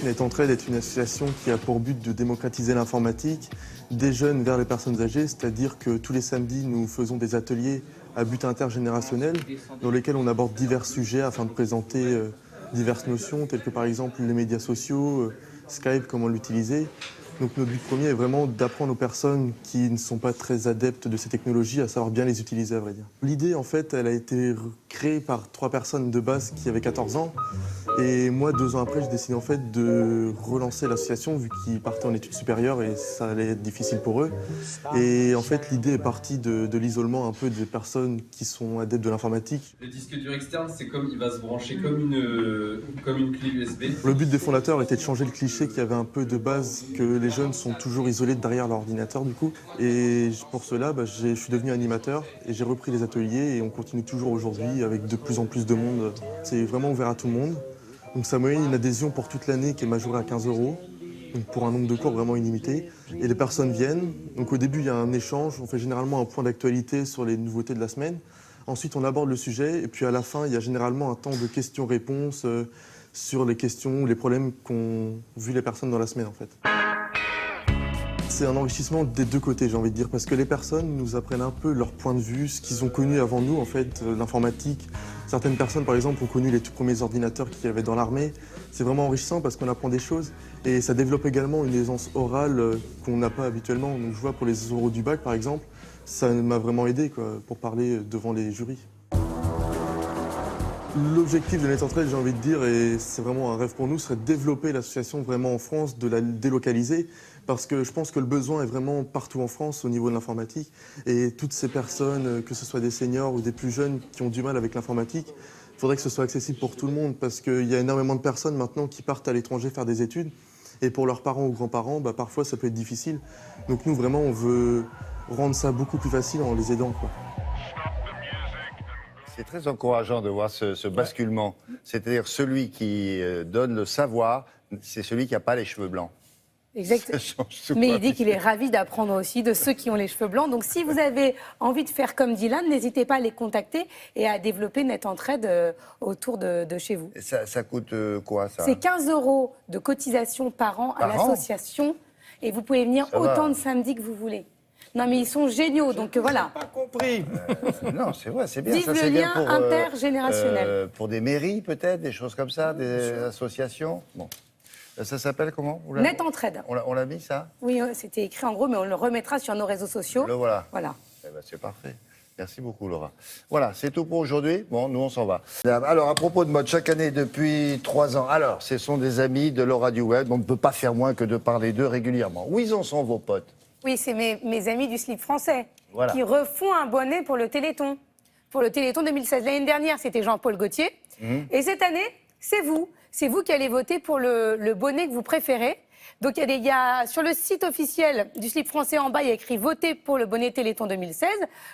Net Entraide est une association qui a pour but de démocratiser l'informatique des jeunes vers les personnes âgées, c'est-à-dire que tous les samedis, nous faisons des ateliers à but intergénérationnel dans lesquels on aborde divers sujets afin de présenter diverses notions, telles que par exemple les médias sociaux, Skype, comment l'utiliser. Donc notre but premier est vraiment d'apprendre aux personnes qui ne sont pas très adeptes de ces technologies à savoir bien les utiliser, à vrai dire. L'idée, en fait, elle a été créée par 3 personnes de base qui avaient 14 ans. Et moi, 2 ans après, j'ai décidé en fait de relancer l'association vu qu'ils partaient en études supérieures et ça allait être difficile pour eux. Et en fait, l'idée est partie de l'isolement un peu des personnes qui sont adeptes de l'informatique. Le disque dur externe, c'est comme il va se brancher comme une clé USB. Le but des fondateurs était de changer le cliché qu'il y avait un peu de base que les jeunes sont toujours isolés derrière leur ordinateur du coup. Et pour cela, je suis devenu animateur et j'ai repris les ateliers et on continue toujours aujourd'hui avec de plus en plus de monde. C'est vraiment ouvert à tout le monde. Donc ça moyenne une adhésion pour toute l'année qui est majorée à 15 €, donc pour un nombre de cours vraiment illimité. Et les personnes viennent. Donc au début, il y a un échange. On fait généralement un point d'actualité sur les nouveautés de la semaine. Ensuite, on aborde le sujet. Et puis à la fin, il y a généralement un temps de questions-réponses sur les questions ou les problèmes qu'ont vu les personnes dans la semaine en fait. C'est un enrichissement des deux côtés, j'ai envie de dire, parce que les personnes nous apprennent un peu leur point de vue, ce qu'ils ont connu avant nous, en fait, l'informatique. Certaines personnes, par exemple, ont connu les tout premiers ordinateurs qu'il y avait dans l'armée. C'est vraiment enrichissant parce qu'on apprend des choses et ça développe également une aisance orale qu'on n'a pas habituellement. Donc, je vois pour les oraux du bac, par exemple, ça m'a vraiment aidé quoi, pour parler devant les jurys. L'objectif de Net Entraide, j'ai envie de dire, et c'est vraiment un rêve pour nous, serait de développer l'association vraiment en France, de la délocaliser, parce que je pense que le besoin est vraiment partout en France au niveau de l'informatique. Et toutes ces personnes, que ce soit des seniors ou des plus jeunes qui ont du mal avec l'informatique, il faudrait que ce soit accessible pour tout le monde, parce qu'il y a énormément de personnes maintenant qui partent à l'étranger faire des études, et pour leurs parents ou grands-parents, parfois ça peut être difficile. Donc nous, vraiment, on veut rendre ça beaucoup plus facile en les aidant, quoi. C'est très encourageant de voir ce basculement. C'est-à-dire celui qui donne le savoir, c'est celui qui n'a pas les cheveux blancs. Exact. Mais il dit qu'il est ravi d'apprendre aussi de ceux qui ont les cheveux blancs. Donc si vous avez envie de faire comme Dylan, n'hésitez pas à les contacter et à développer Net Entraide autour de chez vous. Et ça coûte quoi, ça? C'est 15 € de cotisation par an à l'association. Et vous pouvez venir autant de samedis que vous voulez. Non, mais ils sont géniaux, donc voilà. Pas compris. Non, c'est vrai, c'est bien. Vive ça, c'est le bien lien pour, intergénérationnel. pour des mairies, peut-être, des choses comme ça, des associations. Bon. Ça s'appelle comment? Net Entraide. On l'a mis, ça? Oui, c'était écrit en gros, mais on le remettra sur nos réseaux sociaux. Le voilà. Voilà. Eh ben, c'est parfait. Merci beaucoup, Laura. Voilà, c'est tout pour aujourd'hui. Bon, nous, on s'en va. Alors, à propos de mode, chaque année depuis 3 ans, alors, ce sont des amis de Laura du Web. On ne peut pas faire moins que de parler d'eux régulièrement. Où ils en sont, vos potes? Oui, c'est mes amis du slip français Voilà. qui refont un bonnet pour le Téléthon. Pour le Téléthon 2016. L'année dernière, c'était Jean-Paul Gaultier. Et cette année, c'est vous. C'est vous qui allez voter pour le bonnet que vous préférez. Donc, il y a sur le site officiel du slip français en bas, il y a écrit « Votez pour le bonnet Téléthon 2016 ».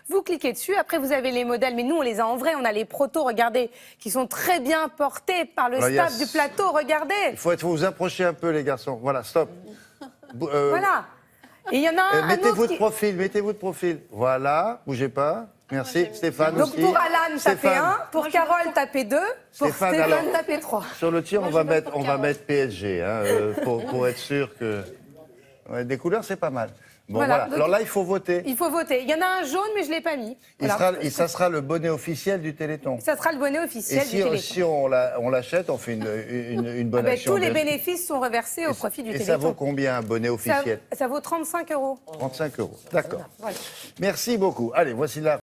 Vous cliquez dessus. Après, vous avez les modèles. Mais nous, on les a en vrai. On a les protos, regardez, qui sont très bien portés par le staff du plateau. Regardez. Il faut vous approcher un peu, les garçons. Voilà, stop. Voilà. Et il y en a un mettez-vous autre de profil, mettez-vous de profil. Voilà, bougez pas. Merci. Stéphane Donc aussi. pour Alan, tapez Stéphane. 1. Pour Carole, tapez 2. Pour Stéphane, tapez 3. Sur le tir, on va mettre PSG, hein, pour être sûr que... Ouais, des couleurs, c'est pas mal. Bon, voilà. Donc, alors là, il faut voter. Il faut voter. Il y en a un jaune, mais je ne l'ai pas mis. Ça sera le bonnet officiel du Téléthon. Ça sera le bonnet officiel du Téléthon. Et si on l'achète, on fait une bonne action. Tous les bénéfices sont reversés au profit du Téléthon. Et ça vaut combien, un bonnet officiel? Ça vaut 35 €. 35 €, d'accord. Voilà. Merci beaucoup. Allez, voici la